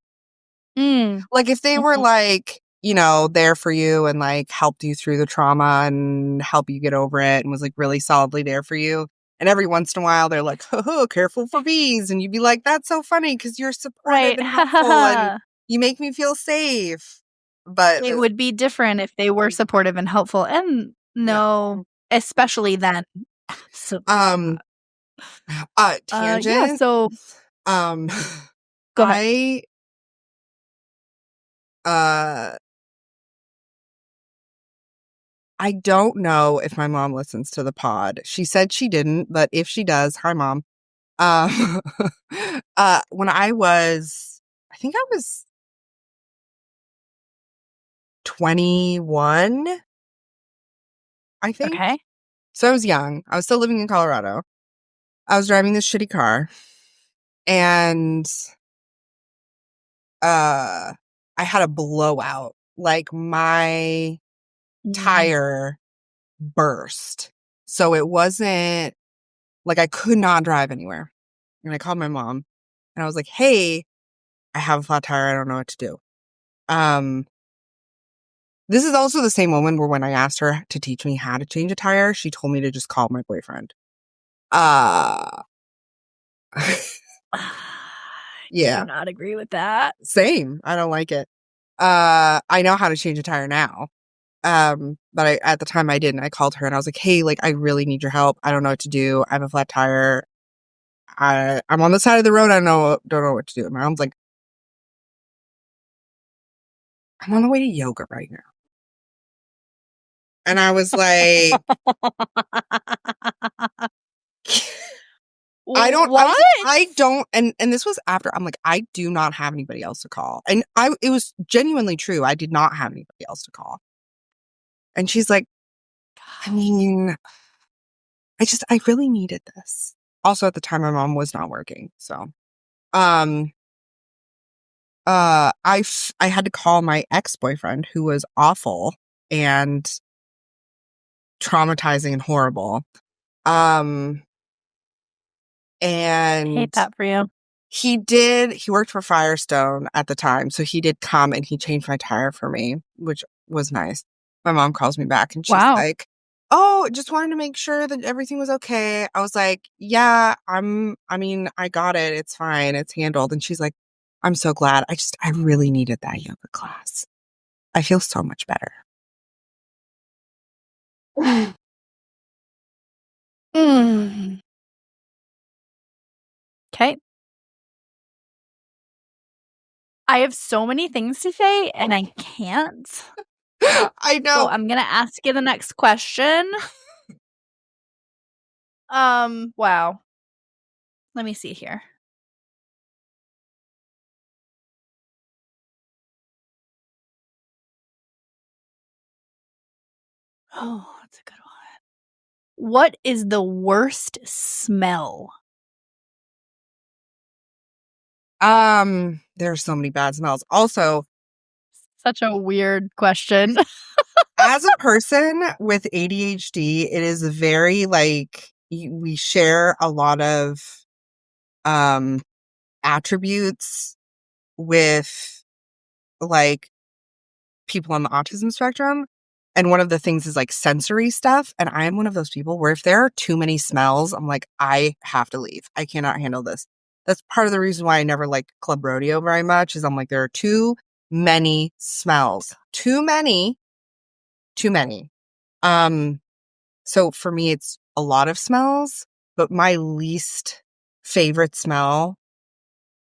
if they were like, you know, there for you and like helped you through the trauma and help you get over it and was like really solidly there for you. And every once in a while they're like, oh, careful for bees. And you'd be like, that's so funny because you're supportive Right. and helpful and you make me feel safe. But It would be different if they were supportive and helpful. And no, especially then. So, tangent. yeah, so Um go ahead. I don't know if my mom listens to the pod. She said she didn't, but if she does, hi mom. Um, when I think I was 21, I think. Okay. So I was young. I was still living in Colorado. I was driving this shitty car and I had a blowout. Like my tire burst. So it wasn't like I could not drive anywhere. And I called my mom and I was like, hey, I have a flat tire. I don't know what to do. This is also the same moment where when I asked her to teach me how to change a tire, she told me to just call my boyfriend. Yeah. Do not agree with that. Same. I don't like it. I know how to change a tire now. But at the time I didn't. I called her and I was like, hey, like, I really need your help. I don't know what to do. I have a flat tire. I'm on the side of the road. I don't know what to do. And my mom's like, I'm on the way to yoga right now. And I was like, I don't, and this was after, I'm like, I do not have anybody else to call. And it was genuinely true. I did not have anybody else to call. And she's like, I mean, I really needed this. Also at the time, my mom was not working. So, I had to call my ex-boyfriend who was awful and traumatizing and horrible. And I hate that for you. he worked for Firestone at the time. So he did come and he changed my tire for me, which was nice. My mom calls me back and she's like, oh, just wanted to make sure that everything was okay. I was like, yeah, I got it. It's fine. It's handled. And she's like, I'm so glad. I really needed that yoga class. I feel so much better. Okay. I have so many things to say and I can't. I know. So I'm going to ask you the next question. Wow. Let me see here. Oh, that's a good one. What is the worst smell? There are so many bad smells. Also, such a weird question. As a person with ADHD, it is very like we share a lot of attributes with like people on the autism spectrum. And one of the things is like sensory stuff. And I am one of those people where if there are too many smells, I'm like, I have to leave. I cannot handle this. That's part of the reason why I never like club rodeo very much is I'm like, there are too many smells. Too many. So for me, it's a lot of smells, but my least favorite smell,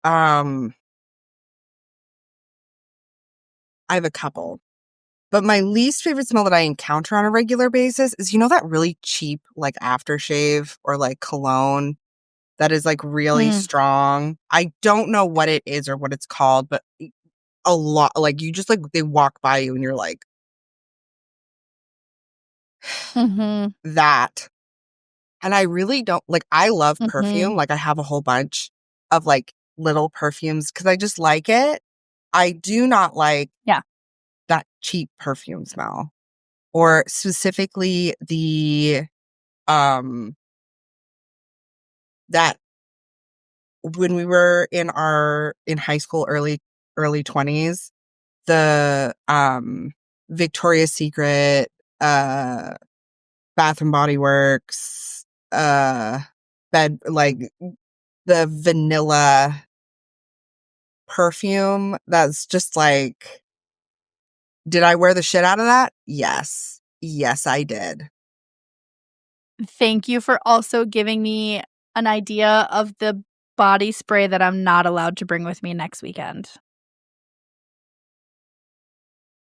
I have a couple, but my least favorite smell that I encounter on a regular basis is, you know, that really cheap, like aftershave or like cologne that is like really strong. I don't know what it is or what it's called, but a lot, like you just like, they walk by you and you're like, that. And I really don't like, I love perfume. Like I have a whole bunch of like little perfumes because I just like it. I do not like that cheap perfume smell. or specifically the that when we were in high school, early 20s, the Victoria's Secret, Bath and Body Works, bed, like the vanilla perfume that's just like, did I wear the shit out of that? Yes. Yes, I did. Thank you for also giving me an idea of the body spray that I'm not allowed to bring with me next weekend.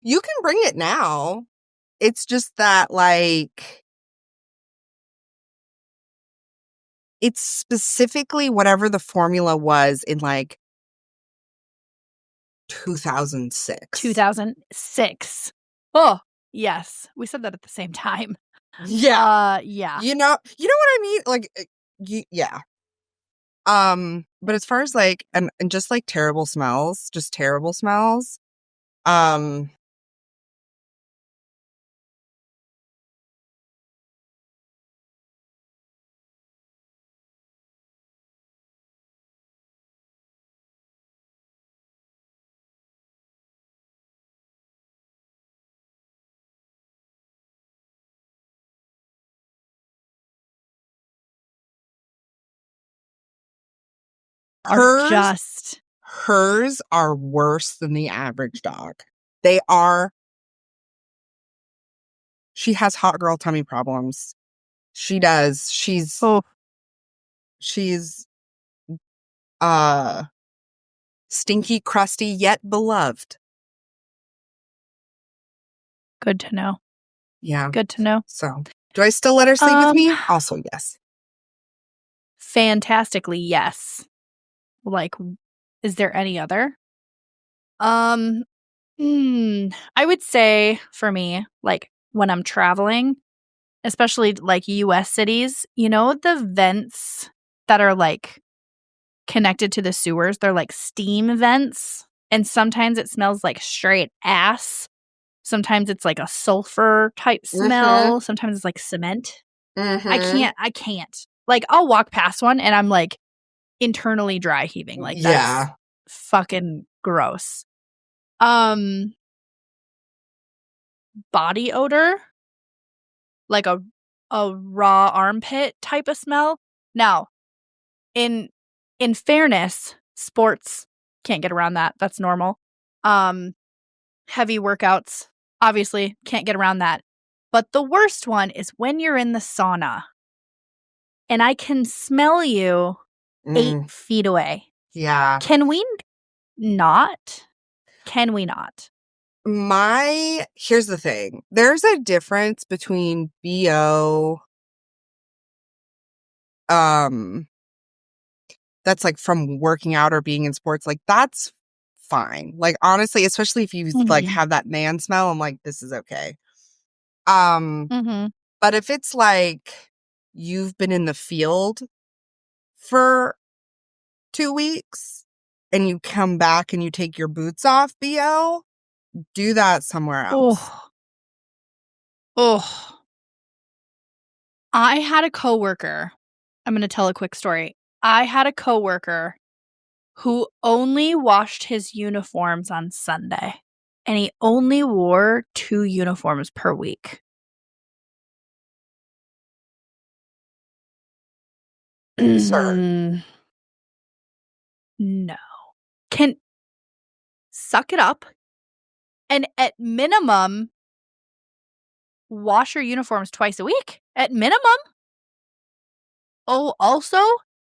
You can bring it now. It's just that, like, it's specifically whatever the formula was in, like, 2006. 2006. Oh, yes. We said that at the same time. Yeah. Yeah. You know what I mean? Like, yeah. But as far as, like, and just, like, terrible smells, hers are worse than the average dog. They are. She has hot girl tummy problems. She does. She's stinky, crusty, yet beloved. Good to know. Yeah. Good to know. So, do I still let her sleep with me? Also, yes. Fantastically, yes. Like, is there any other? I would say for me, like when I'm traveling, especially like US cities, you know, the vents that are like connected to the sewers, they're like steam vents. And sometimes it smells like straight ass. Sometimes it's like a sulfur type smell. Sometimes it's like cement. I can't. Like, I'll walk past one and I'm like internally dry heaving. Like, that's fucking gross. Body odor, like a raw armpit type of smell. Now, in fairness, sports can't get around that. That's normal. Heavy workouts, obviously, can't get around that. But the worst one is when you're in the sauna and I can smell you 8 feet away. Yeah. Can we not? Can we not? Here's the thing. There's a difference between BO, that's like from working out or being in sports. Like, that's fine. Like, honestly, especially if you like have that man smell, I'm like, this is okay. But if it's like you've been in the field for 2 weeks and you come back and you take your boots off, BO, do that somewhere else. Oh. I had a coworker. I'm going to tell a quick story. I had a coworker who only washed his uniforms on Sunday, and he only wore 2 uniforms per week. Sir. No. Can suck it up and at minimum wash your uniforms twice a week. At minimum. Oh, also,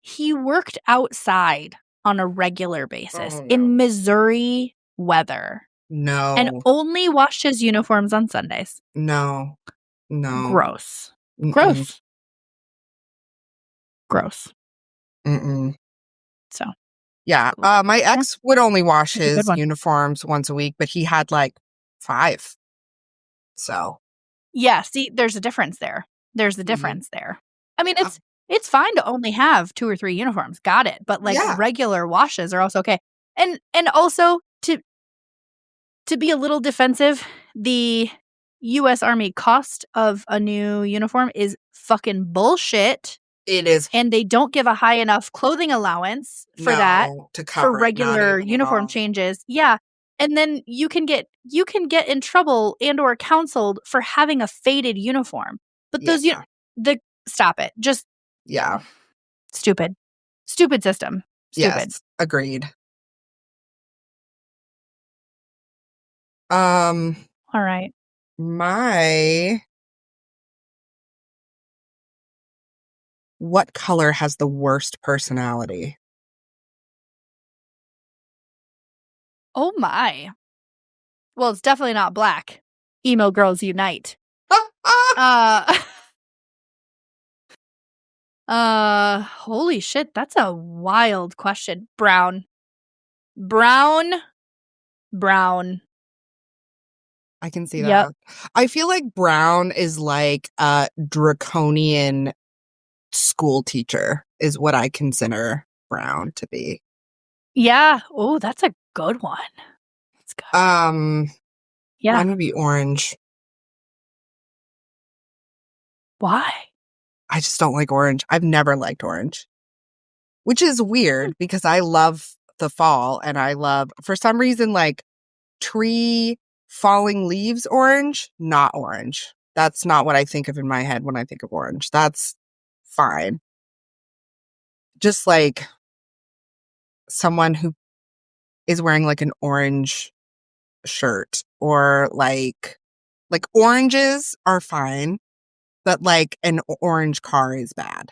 he worked outside on a regular basis in Missouri weather. No. And only washed his uniforms on Sundays. No. Gross. Mm-mm. Gross. So. Yeah. My ex would only wash his uniforms once a week, but he had like 5. So. Yeah. See, there's a difference there. I mean, it's fine to only have 2 or 3 uniforms. Got it. But like regular washes are also okay. And also to be a little defensive, the U.S. Army cost of a new uniform is fucking bullshit. It is. And they don't give a high enough clothing allowance for that to cover for regular uniform changes. Yeah. And then you can get in trouble and or counseled for having a faded uniform. But those stop it. Just stupid. Stupid system. Stupid. Yes, agreed. All right. What color has the worst personality? Oh my. Well, it's definitely not black. Emo girls unite. Holy shit, that's a wild question. Brown. I can see that. I feel like brown is like a draconian school teacher is what I consider brown to be. Yeah. Oh, that's a good one. That's good. Yeah. Mine would be orange. Why? I just don't like orange. I've never liked orange. Which is weird because I love the fall and I love, for some reason, like tree falling leaves orange, not orange. That's not what I think of in my head when I think of orange. That's fine. Just like someone who is wearing like an orange shirt or like oranges are fine, but like an orange car is bad.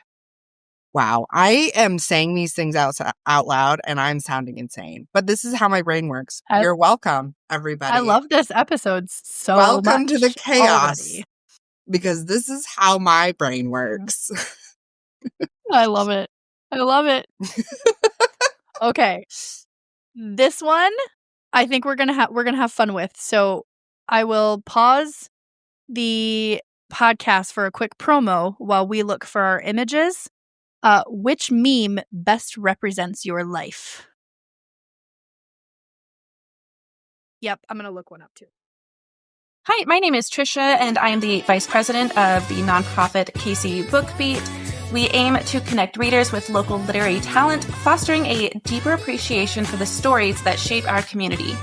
Wow. I am saying these things out loud and I'm sounding insane, but this is how my brain works. You're welcome, everybody. I love this episode so much. Welcome to the chaos already. Because this is how my brain works. I love it. Okay. This one I think we're going to have fun with. So I will pause the podcast for a quick promo while we look for our images. Which meme best represents your life? Yep, I'm going to look one up too. Hi, my name is Trisha, and I am the Vice President of the nonprofit Casey Book Beat. We aim to connect readers with local literary talent, fostering a deeper appreciation for the stories that shape our community.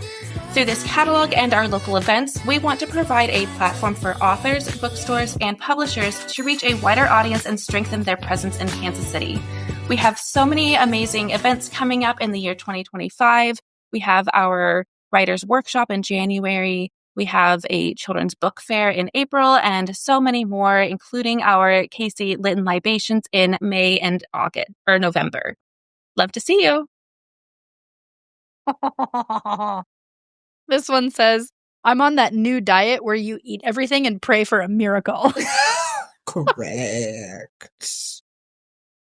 Through this catalog and our local events, we want to provide a platform for authors, bookstores, and publishers to reach a wider audience and strengthen their presence in Kansas City. We have so many amazing events coming up in the year 2025. We have our Writers' Workshop in January. We have a children's book fair in April and so many more, including our Casey Lit and Libations in May and November. Love to see you. This one says, I'm on that new diet where you eat everything and pray for a miracle. Correct.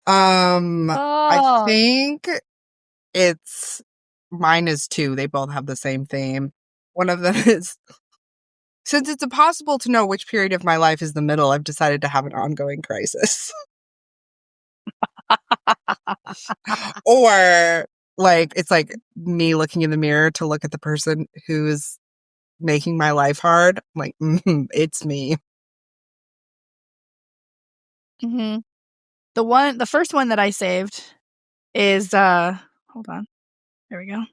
I think mine is 2. They both have the same theme. One of them is, since it's impossible to know which period of my life is the middle, I've decided to have an ongoing crisis. Or like, it's like me looking in the mirror to look at the person who's making my life hard. I'm like, it's me. Mm-hmm. The first one that I saved is, hold on. There we go.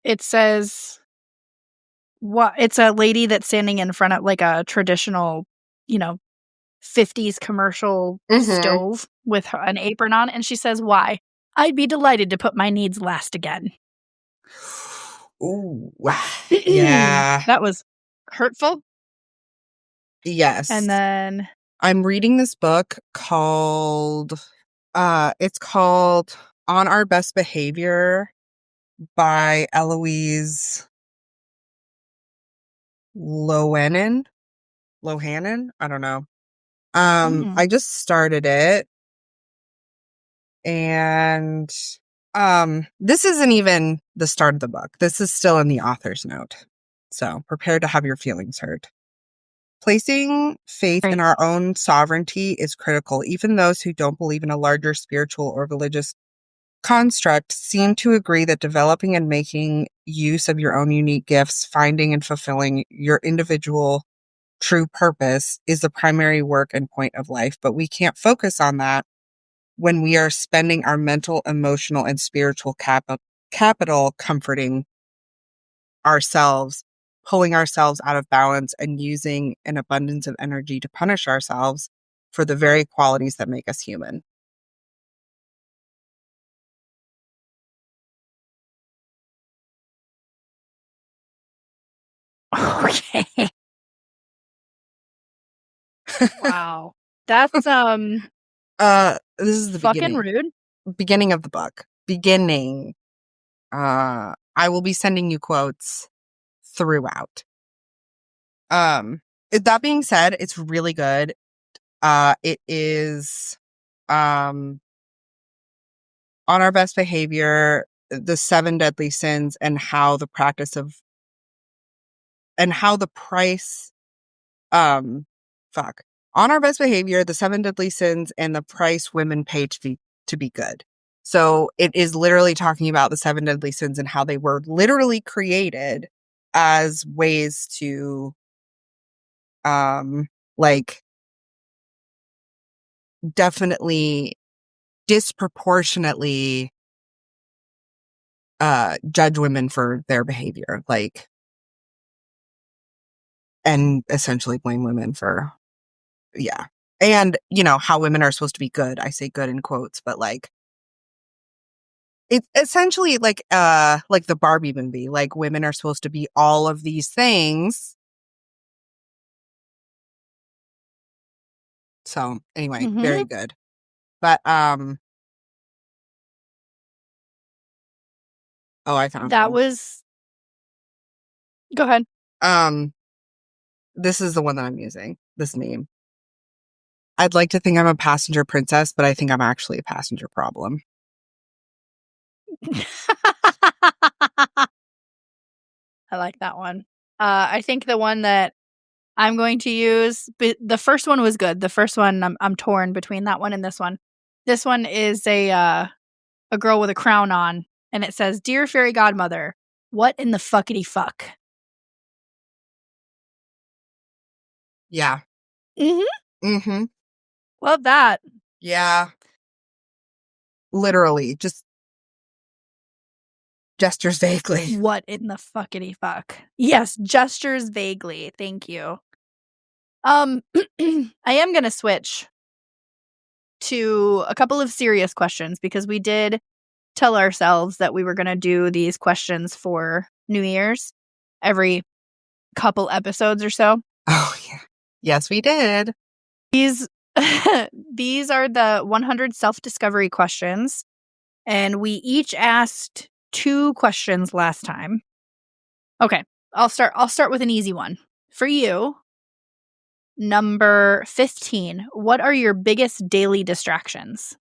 It says, it's a lady that's standing in front of like a traditional, 50s commercial stove with an apron on. And she says, why? I'd be delighted to put my needs last again. Ooh, yeah. That was hurtful. Yes. And then I'm reading this book called, it's called On Our Best Behavior by Eloise Lohannan. I don't know. I just started it. And this isn't even the start of the book. This is still in the author's note. So prepare to have your feelings hurt. Placing faith in our own sovereignty is critical. Even those who don't believe in a larger spiritual or religious construct seem to agree that developing and making use of your own unique gifts, finding and fulfilling your individual true purpose is the primary work and point of life. But we can't focus on that when we are spending our mental, emotional, and spiritual capital comforting ourselves, pulling ourselves out of balance, and using an abundance of energy to punish ourselves for the very qualities that make us human. Okay. Wow. That's This is the fucking rude. beginning of the book. Beginning. I will be sending you quotes throughout. That being said, it's really good. It is on our best behavior, the 7 deadly sins, and how the price on our best behavior, the 7 deadly sins, and the price women pay to be good. So it is literally talking about the 7 deadly sins and how they were literally created as ways to like definitely disproportionately judge women for their behavior, like, and essentially blame women for, yeah. And, you know, how women are supposed to be good. I say good in quotes, but like, it's essentially like the Barbie movie. Like, women are supposed to be all of these things. So anyway, very good. But oh, I found that one. was. Go ahead. This is the one that I'm using. This meme. I'd like to think I'm a passenger princess, but I think I'm actually a passenger problem. I like that one. I think the one that I'm going to use, but the first one was good. The first one, I'm torn between that one and this one. This one is a girl with a crown on, and it says, "Dear Fairy Godmother, what in the fuckity fuck?" Yeah. Love that. Yeah. Literally, just gestures vaguely. What in the fuckity fuck? Yes, gestures vaguely. Thank you. I am gonna switch to a couple of serious questions because we did tell ourselves that we were gonna do these questions for New Year's every couple episodes or so. Oh yeah. Yes, we did. These these are the 100 self-discovery questions, and we each asked 2 questions last time. Okay, I'll start with an easy one. For you, number 15, what are your biggest daily distractions?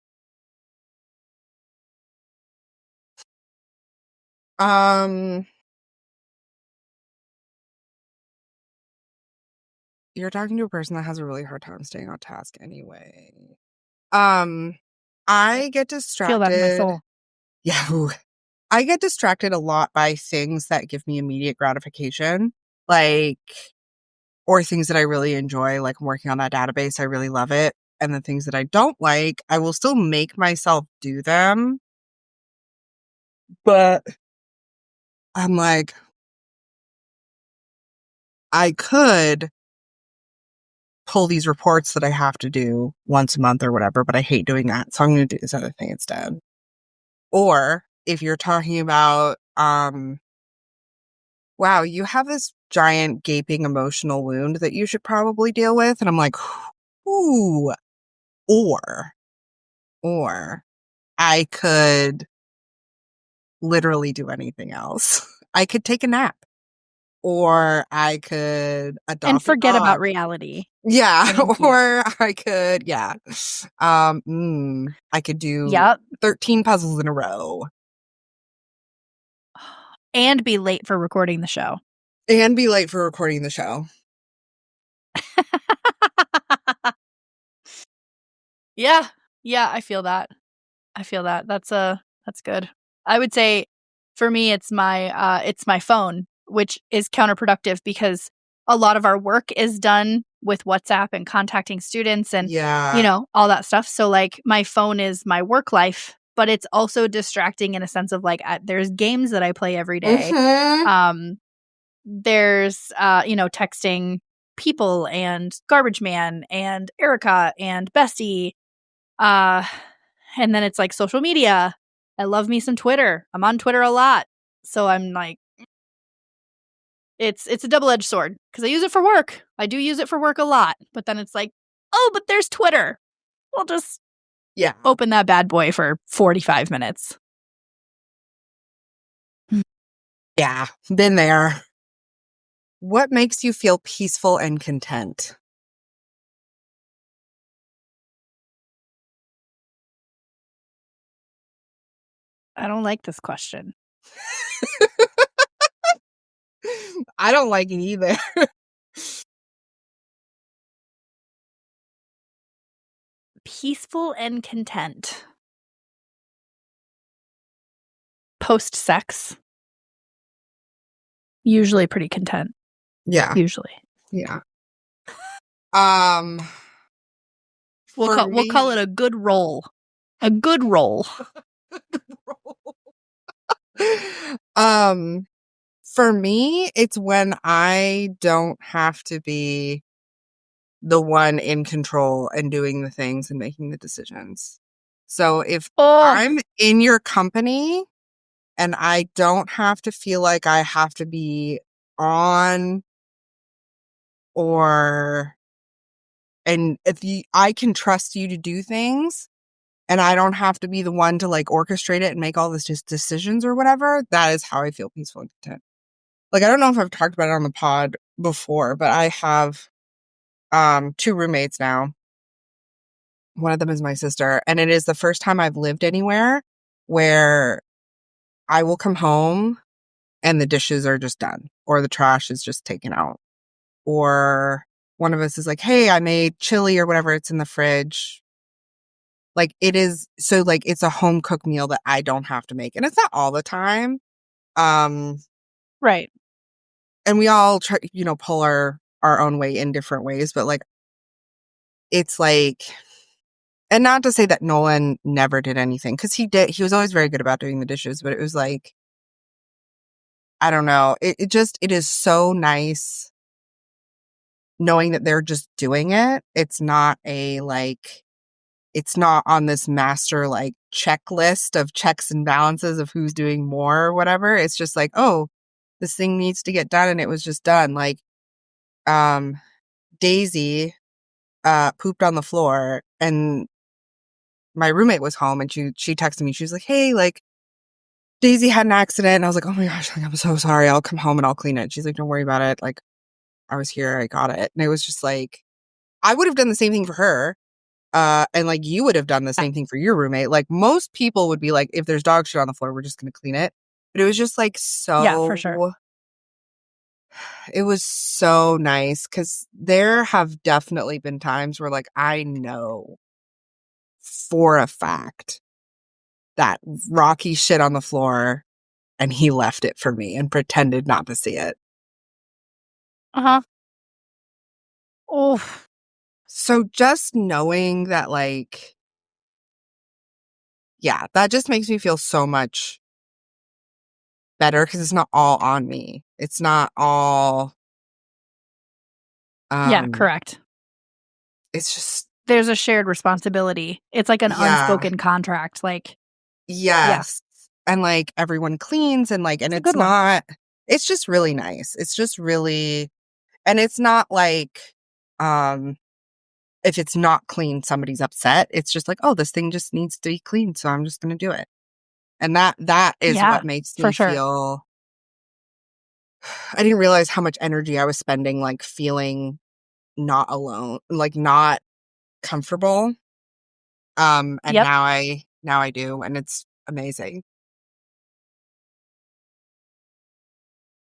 You're talking to a person that has a really hard time staying on task anyway. I get distracted. Feel that in my soul. Yeah. Ooh. I get distracted a lot by things that give me immediate gratification, like, or things that I really enjoy, like I'm working on that database. I really love it. And the things that I don't like, I will still make myself do them. But I'm like, I could pull these reports that I have to do once a month or whatever, but I hate doing that. So I'm going to do this other thing instead. Or if you're talking about, wow, you have this giant gaping emotional wound that you should probably deal with. And I'm like, ooh, or I could literally do anything else. I could take a nap, or I could adopt And forget a dog. about reality. Yeah, Thank you. or I could, yeah. I could do 13 puzzles in a row. And be late for recording the show. Yeah, I feel that. That's good. I would say For me, it's my phone, which is counterproductive because a lot of our work is done with WhatsApp and contacting students and, all that stuff. So, like, my phone is my work life, but it's also distracting in a sense of, like, there's games that I play every day. Mhm. There's, texting people and Garbage Man and Erika and Bestie. And then it's, like, social media. I love me some Twitter. I'm on Twitter a lot. So I'm like, it's a double-edged sword because I use it for work. I do use it for work a lot, but then it's like, oh, but there's Twitter. We'll just Yeah. open that bad boy for 45 minutes. Yeah. Been there. What makes you feel peaceful and content? I don't like this question. I don't like it either. Peaceful and content. Post-sex. Usually pretty content. Yeah. Usually. Yeah. We'll call it a good roll. A good roll. For me, it's when I don't have to be the one in control and doing the things and making the decisions. So if I'm in your company and I don't have to feel like I have to be on and I can trust you to do things and I don't have to be the one to like orchestrate it and make all this just decisions or whatever, that is how I feel peaceful and content. Like, I don't know if I've talked about it on the pod before, but I have 2 roommates now. One of them is my sister, and it is the first time I've lived anywhere where I will come home and the dishes are just done or the trash is just taken out. Or one of us is like, "Hey, I made chili or whatever, it's in the fridge." Like, it is so, like, it's a home cooked meal that I don't have to make, and it's not all the time. Right. And we all try, pull our own way in different ways, but, like, it's like and not to say that Nolan never did anything, because he did. He was always very good about doing the dishes, but it was like, I don't know. It is so nice knowing that they're just doing it. It's not it's not on this master, like, checklist of checks and balances of who's doing more or whatever. It's just like, oh, this thing needs to get done, and it was just done. Like, Daisy, pooped on the floor, and my roommate was home, and she texted me. She was like, "Hey, like, Daisy had an accident." And I was like, "Oh my gosh, like, I'm so sorry. I'll come home and I'll clean it." She's like, "Don't worry about it. Like, I was here. I got it." And it was just like, I would have done the same thing for her. And like, you would have done the same thing for your roommate. Like, most people would be like, if there's dog shit on the floor, we're just going to clean it. But it was just like, Yeah, for sure. it was so nice, because there have definitely been times where, like, I know for a fact that Rocky shit on the floor and he left it for me and pretended not to see it. Uh-huh. Oh, So just knowing that, like, yeah, that just makes me feel so much better, because it's not all on me. It's not all, yeah, correct. it's just, There's a shared responsibility. It's like an yeah, unspoken contract. Like, yes. And like, everyone cleans, and like, and a it's good one. not, it's just really nice. It's just really, and it's not like, if it's not clean, somebody's upset. It's just like, oh, this thing just needs to be cleaned, so I'm just going to do it. And that is Yeah, what makes for me sure. feel, I didn't realize how much energy I was spending, like, feeling not alone, like, not comfortable. And Yep. now I do, and it's amazing.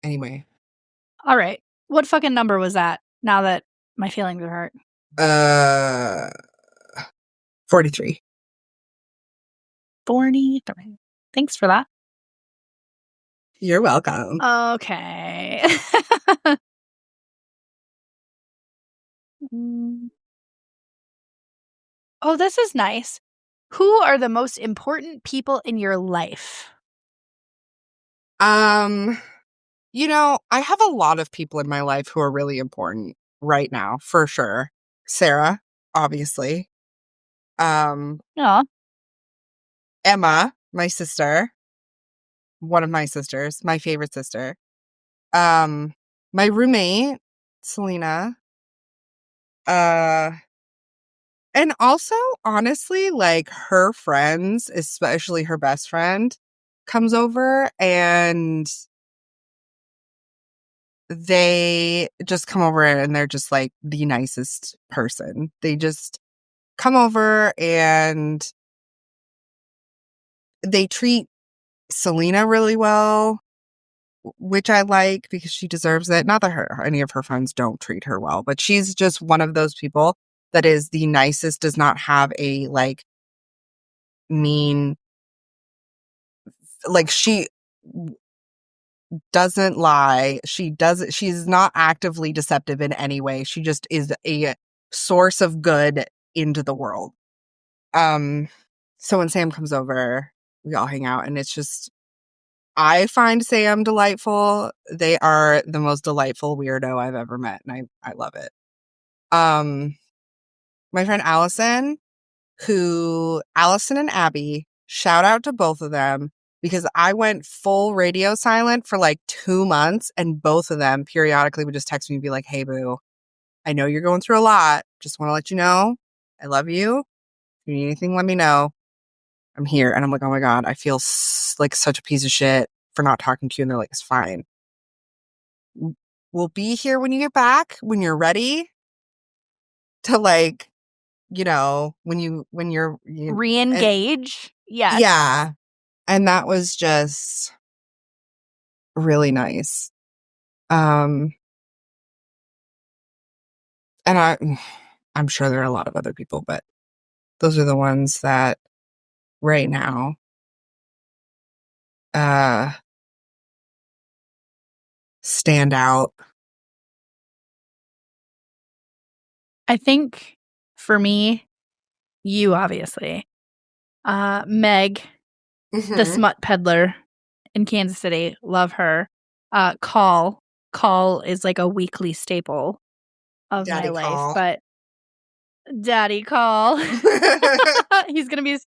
Anyway, All right. What fucking number was that? Now that my feelings are hurt. 43. 43. Thanks for that. You're welcome. Okay. Oh, this is nice. Who are the most important people in your life? I have a lot of people in my life who are really important right now, for sure. Sarah, obviously. Yeah. Emma, my sister, one of my sisters, my favorite sister. My roommate, Selena. And also, honestly, like her friends, especially her best friend, comes over and they just come over and they're just like the nicest person. They just come over and they treat Selena really well, which I like because she deserves it. Not that any of her friends don't treat her well, but she's just one of those people that is the nicest, does not have a like mean, like she doesn't lie. She's not actively deceptive in any way. She just is a source of good into the world. So when Sam comes over, we all hang out and it's just, I find Sam delightful. They are the most delightful weirdo I've ever met, and I love it. My friend Allison and Abby, shout out to both of them because I went full radio silent for like 2 months and both of them periodically would just text me and be like, "Hey boo, I know you're going through a lot. Just want to let you know I love you. If you need anything, let me know. I'm here." And I'm like, "Oh my God, I feel like such a piece of shit for not talking to you." And they're like, "It's fine. We'll be here when you get back, when you're ready to like, when you're Re-engage? Yes. yeah." And that was just really nice. And I'm sure there are a lot of other people, but those are the ones that right now stand out. I think for me, you obviously. Meg, the Mhm. smut peddler in Kansas City, love her. Call is like a weekly staple of my Daddy life, call. but Daddy Call. he's gonna be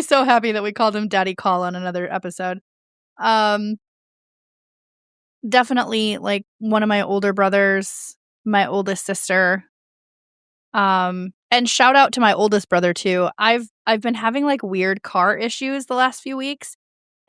so happy that we called him Daddy Call on another episode. Definitely like one of my older brothers, my oldest sister. And shout out to my oldest brother too. I've been having like weird car issues the last few weeks.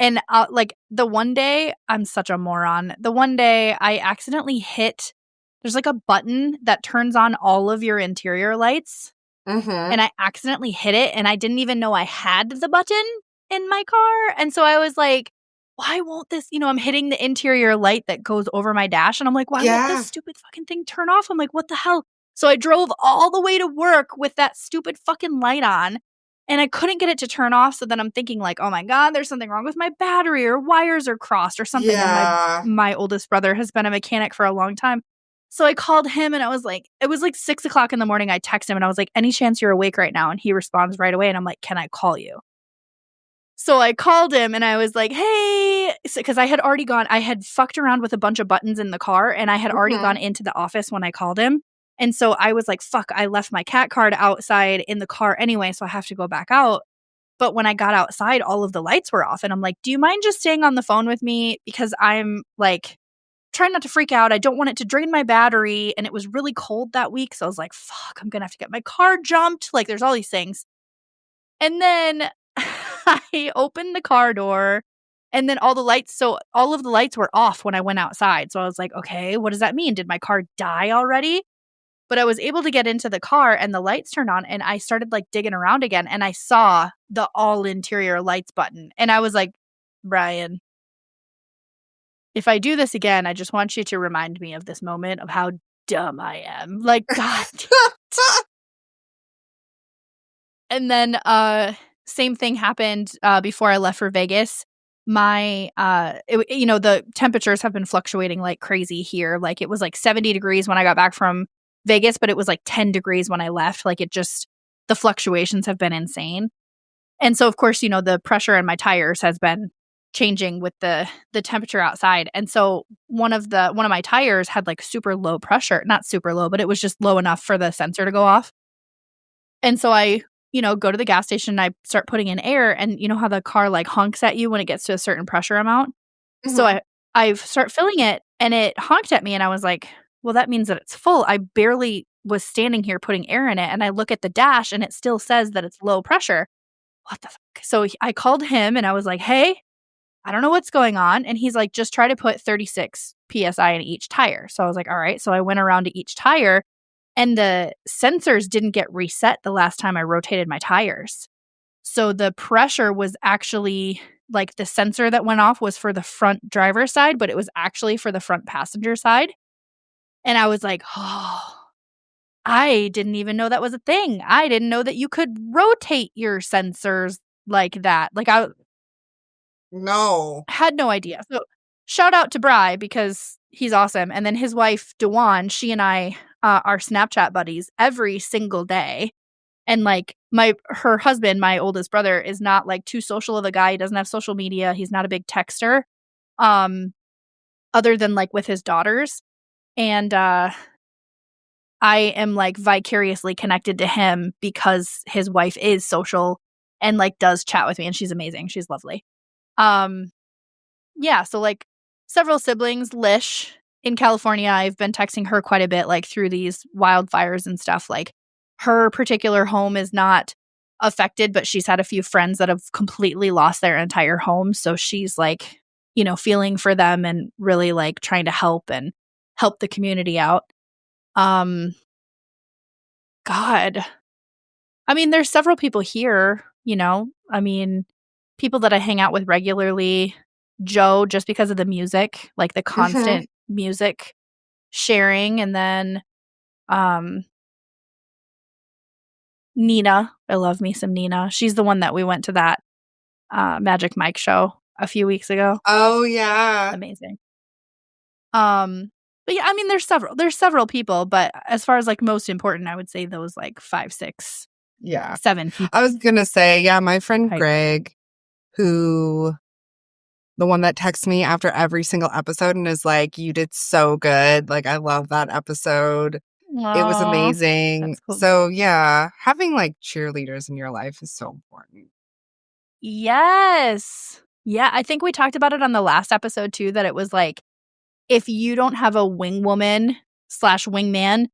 And like the one day, I'm such a moron. The one day I accidentally hit, there's like a button that turns on all of your interior lights. Mhm. And I accidentally hit it and I didn't even know I had the button in my car. And so I was like, why won't this, I'm hitting the interior light that goes over my dash. And I'm like, why won't Yeah. this stupid fucking thing turn off? I'm like, what the hell? So I drove all the way to work with that stupid fucking light on and I couldn't get it to turn off. So then I'm thinking like, oh my God, there's something wrong with my battery or wires are crossed or something. Yeah. And my oldest brother has been a mechanic for a long time. So I called him and it was like 6:00 in the morning. I text him and I was like, any chance you're awake right now? And he responds right away. And I'm like, can I call you? So I called him and I was like, hey, because I had fucked around with a bunch of buttons in the car and I had already gone into the office when I called him. And so I was like, fuck, I left my cat card outside in the car anyway. So I have to go back out. But when I got outside, all of the lights were off. And I'm like, do you mind just staying on the phone with me? Because I'm like, trying not to freak out. I don't want it to drain my battery. And it was really cold that week. So I was like, fuck, I'm going to have to get my car jumped. Like, there's all these things. And then I opened the car door and then all of the lights were off when I went outside. So I was like, okay, what does that mean? Did my car die already? But I was able to get into the car and the lights turned on and I started like digging around again and I saw the all interior lights button. And I was like, Brian, if I do this again, I just want you to remind me of this moment of how dumb I am. Like, God. And then same thing happened before I left for Vegas. my the temperatures have been fluctuating like crazy here. Like it was like 70 degrees when I got back from Vegas, but it was like 10 degrees when I left. Like the fluctuations have been insane. And so of course, the pressure in my tires has been changing with the temperature outside. And so one of my tires had like super low pressure, not super low, but it was just low enough for the sensor to go off. And so I go to the gas station and I start putting in air, and you know how the car like honks at you when it gets to a certain pressure amount? So I start filling it and it honked at me and I was like, well, that means that it's full. I barely was standing here putting air in it, and I look at the dash and it still says that it's low pressure. What the fuck? So I called him and I was like, hey, I don't know what's going on. And he's like, just try to put 36 PSI in each tire. So I was like, all right. So I went around to each tire, and the sensors didn't get reset the last time I rotated my tires. So the pressure was actually like the sensor that went off was for the front driver's side, but it was actually for the front passenger side. And I was like, oh, I didn't even know that was a thing. I didn't know that you could rotate your sensors like that. Like I No. had no idea. So shout out to Bri because he's awesome. And then his wife, Dewan, she and I are Snapchat buddies every single day. And like her husband, my oldest brother, is not like too social of a guy. He doesn't have social media. He's not a big texter, other than like with his daughters. And I am like vicariously connected to him because his wife is social and like does chat with me, and she's amazing. She's lovely. Yeah, so like several siblings. Lish in California, I've been texting her quite a bit, like through these wildfires and stuff. Like her particular home is not affected, but she's had a few friends that have completely lost their entire home. So she's like, feeling for them and really like trying to help the community out. God. I mean, there's several people here, I mean, people that I hang out with regularly. Joe, just because of the music, like the constant music sharing. And then Nina. I love me some Nina. She's the one that we went to that Magic Mike show a few weeks ago. Oh, yeah. Amazing. But yeah, I mean, there's several people, but as far as like most important, I would say those like 5, 6, 7 people. I was gonna say, yeah, my friend Greg, the one that texts me after every single episode and is like, you did so good. Like, I love that episode. It was amazing. Cool. So yeah, having like cheerleaders in your life is so important. Yes. Yeah, I think we talked about it on the last episode too, that it was like, if you don't have a wingwoman / wingman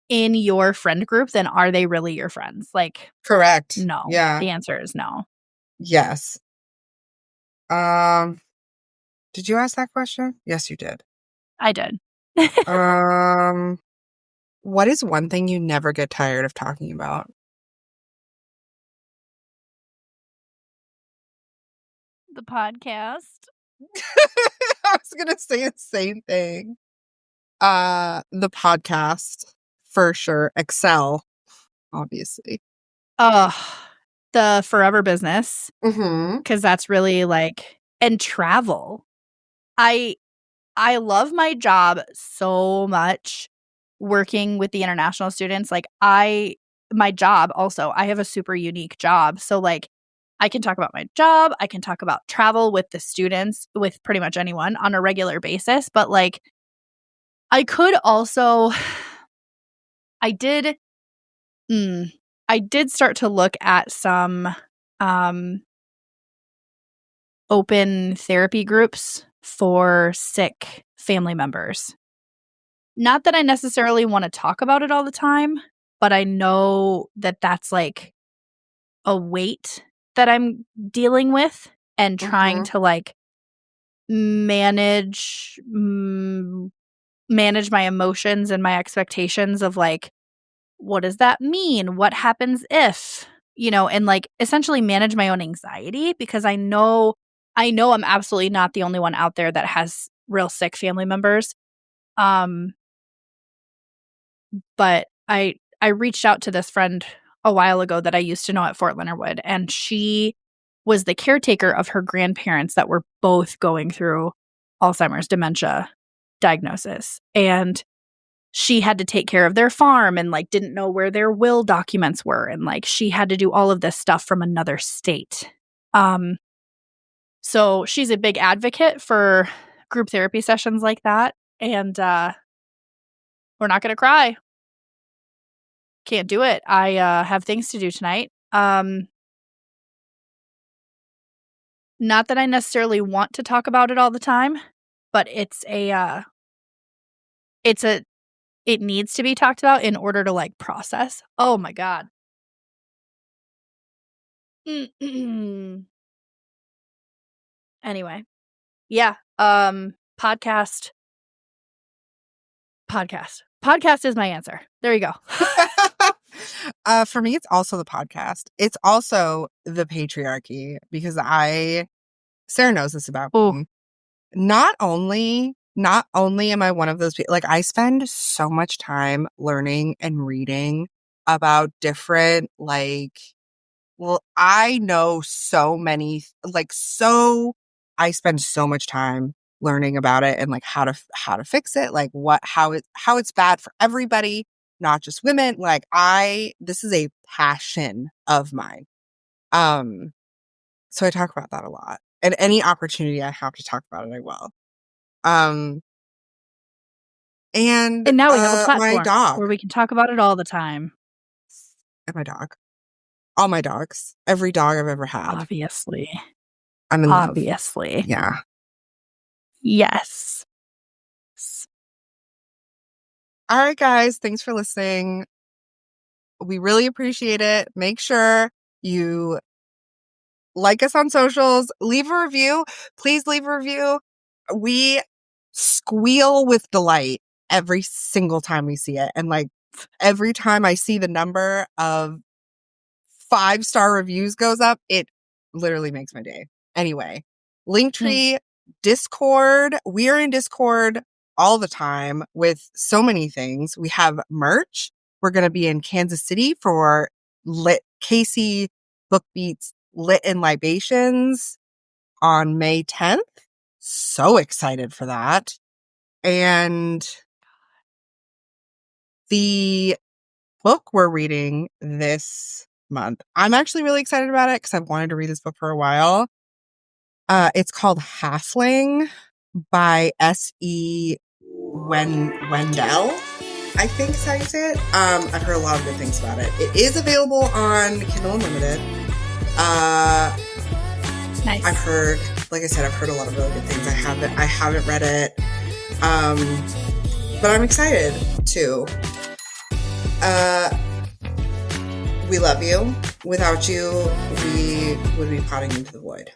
in your friend group, then are they really your friends? Like, correct. No. Yeah. The answer is no. Yes. Did you ask that question? Yes, you did. I did. What is one thing you never get tired of talking about? The podcast. I was gonna say the same thing. The podcast for sure. Excel, obviously. The forever business. Mm-hmm. Because that's really like, and travel. I love my job so much, working with the international students. Like my job also, I have a super unique job. So like, I can talk about my job. I can talk about travel with the students, with pretty much anyone on a regular basis. But like, I could also, I did start to look at some open therapy groups for sick family members. Not that I necessarily want to talk about it all the time, but I know that that's like a weight that I'm dealing with and trying to like manage my emotions and my expectations of like, what does that mean? What happens if, and like essentially manage my own anxiety, because I know I'm absolutely not the only one out there that has real sick family members. But I reached out to this friend a while ago that I used to know at Fort Leonard Wood, and she was the caretaker of her grandparents that were both going through Alzheimer's dementia diagnosis. And she had to take care of their farm and like didn't know where their will documents were. And like she had to do all of this stuff from another state. So she's a big advocate for group therapy sessions like that. And we're not going to cry. Can't do it. I have things to do tonight. Not that I necessarily want to talk about it all the time, but it needs to be talked about in order to like process. Oh my God. Anyway. Yeah. Podcast is my answer. There you go. For me, it's also the podcast. It's also the patriarchy because Sarah knows this about me. Not only am I one of those people, like I spend so much time learning and reading about different, I know so many, I spend so much time learning about it and like how to fix it, like how it's bad for everybody, not just women. Like this is a passion of mine. So I talk about that a lot. And any opportunity I have to talk about it, I will. And now we have a platform my dog. where we can talk about it all the time. And my dog. All my dogs. Every dog I've ever had. Obviously. I'm in love. Obviously. Yeah. Yes. All right, guys. Thanks for listening. We really appreciate it. Make sure you like us on socials. Leave a review. Please leave a review. We squeal with delight every single time we see it. And like every time I see the number of 5-star reviews goes up, it literally makes my day. Anyway, Linktree, Discord. We are in Discord all the time with so many things. We have merch. We're going to be in Kansas City for Casey Book Beats Lit and Libations on May 10th. So excited for that. And the book we're reading this month, I'm actually really excited about it because I've wanted to read this book for a while. It's called Halfling by S.E. Wendell, I think is how you say it. I've heard a lot of good things about it. It is available on Kindle Unlimited. Nice. I've heard a lot of really good things. I haven't read it. But I'm excited too. We love you. Without you, we would be potting into the void.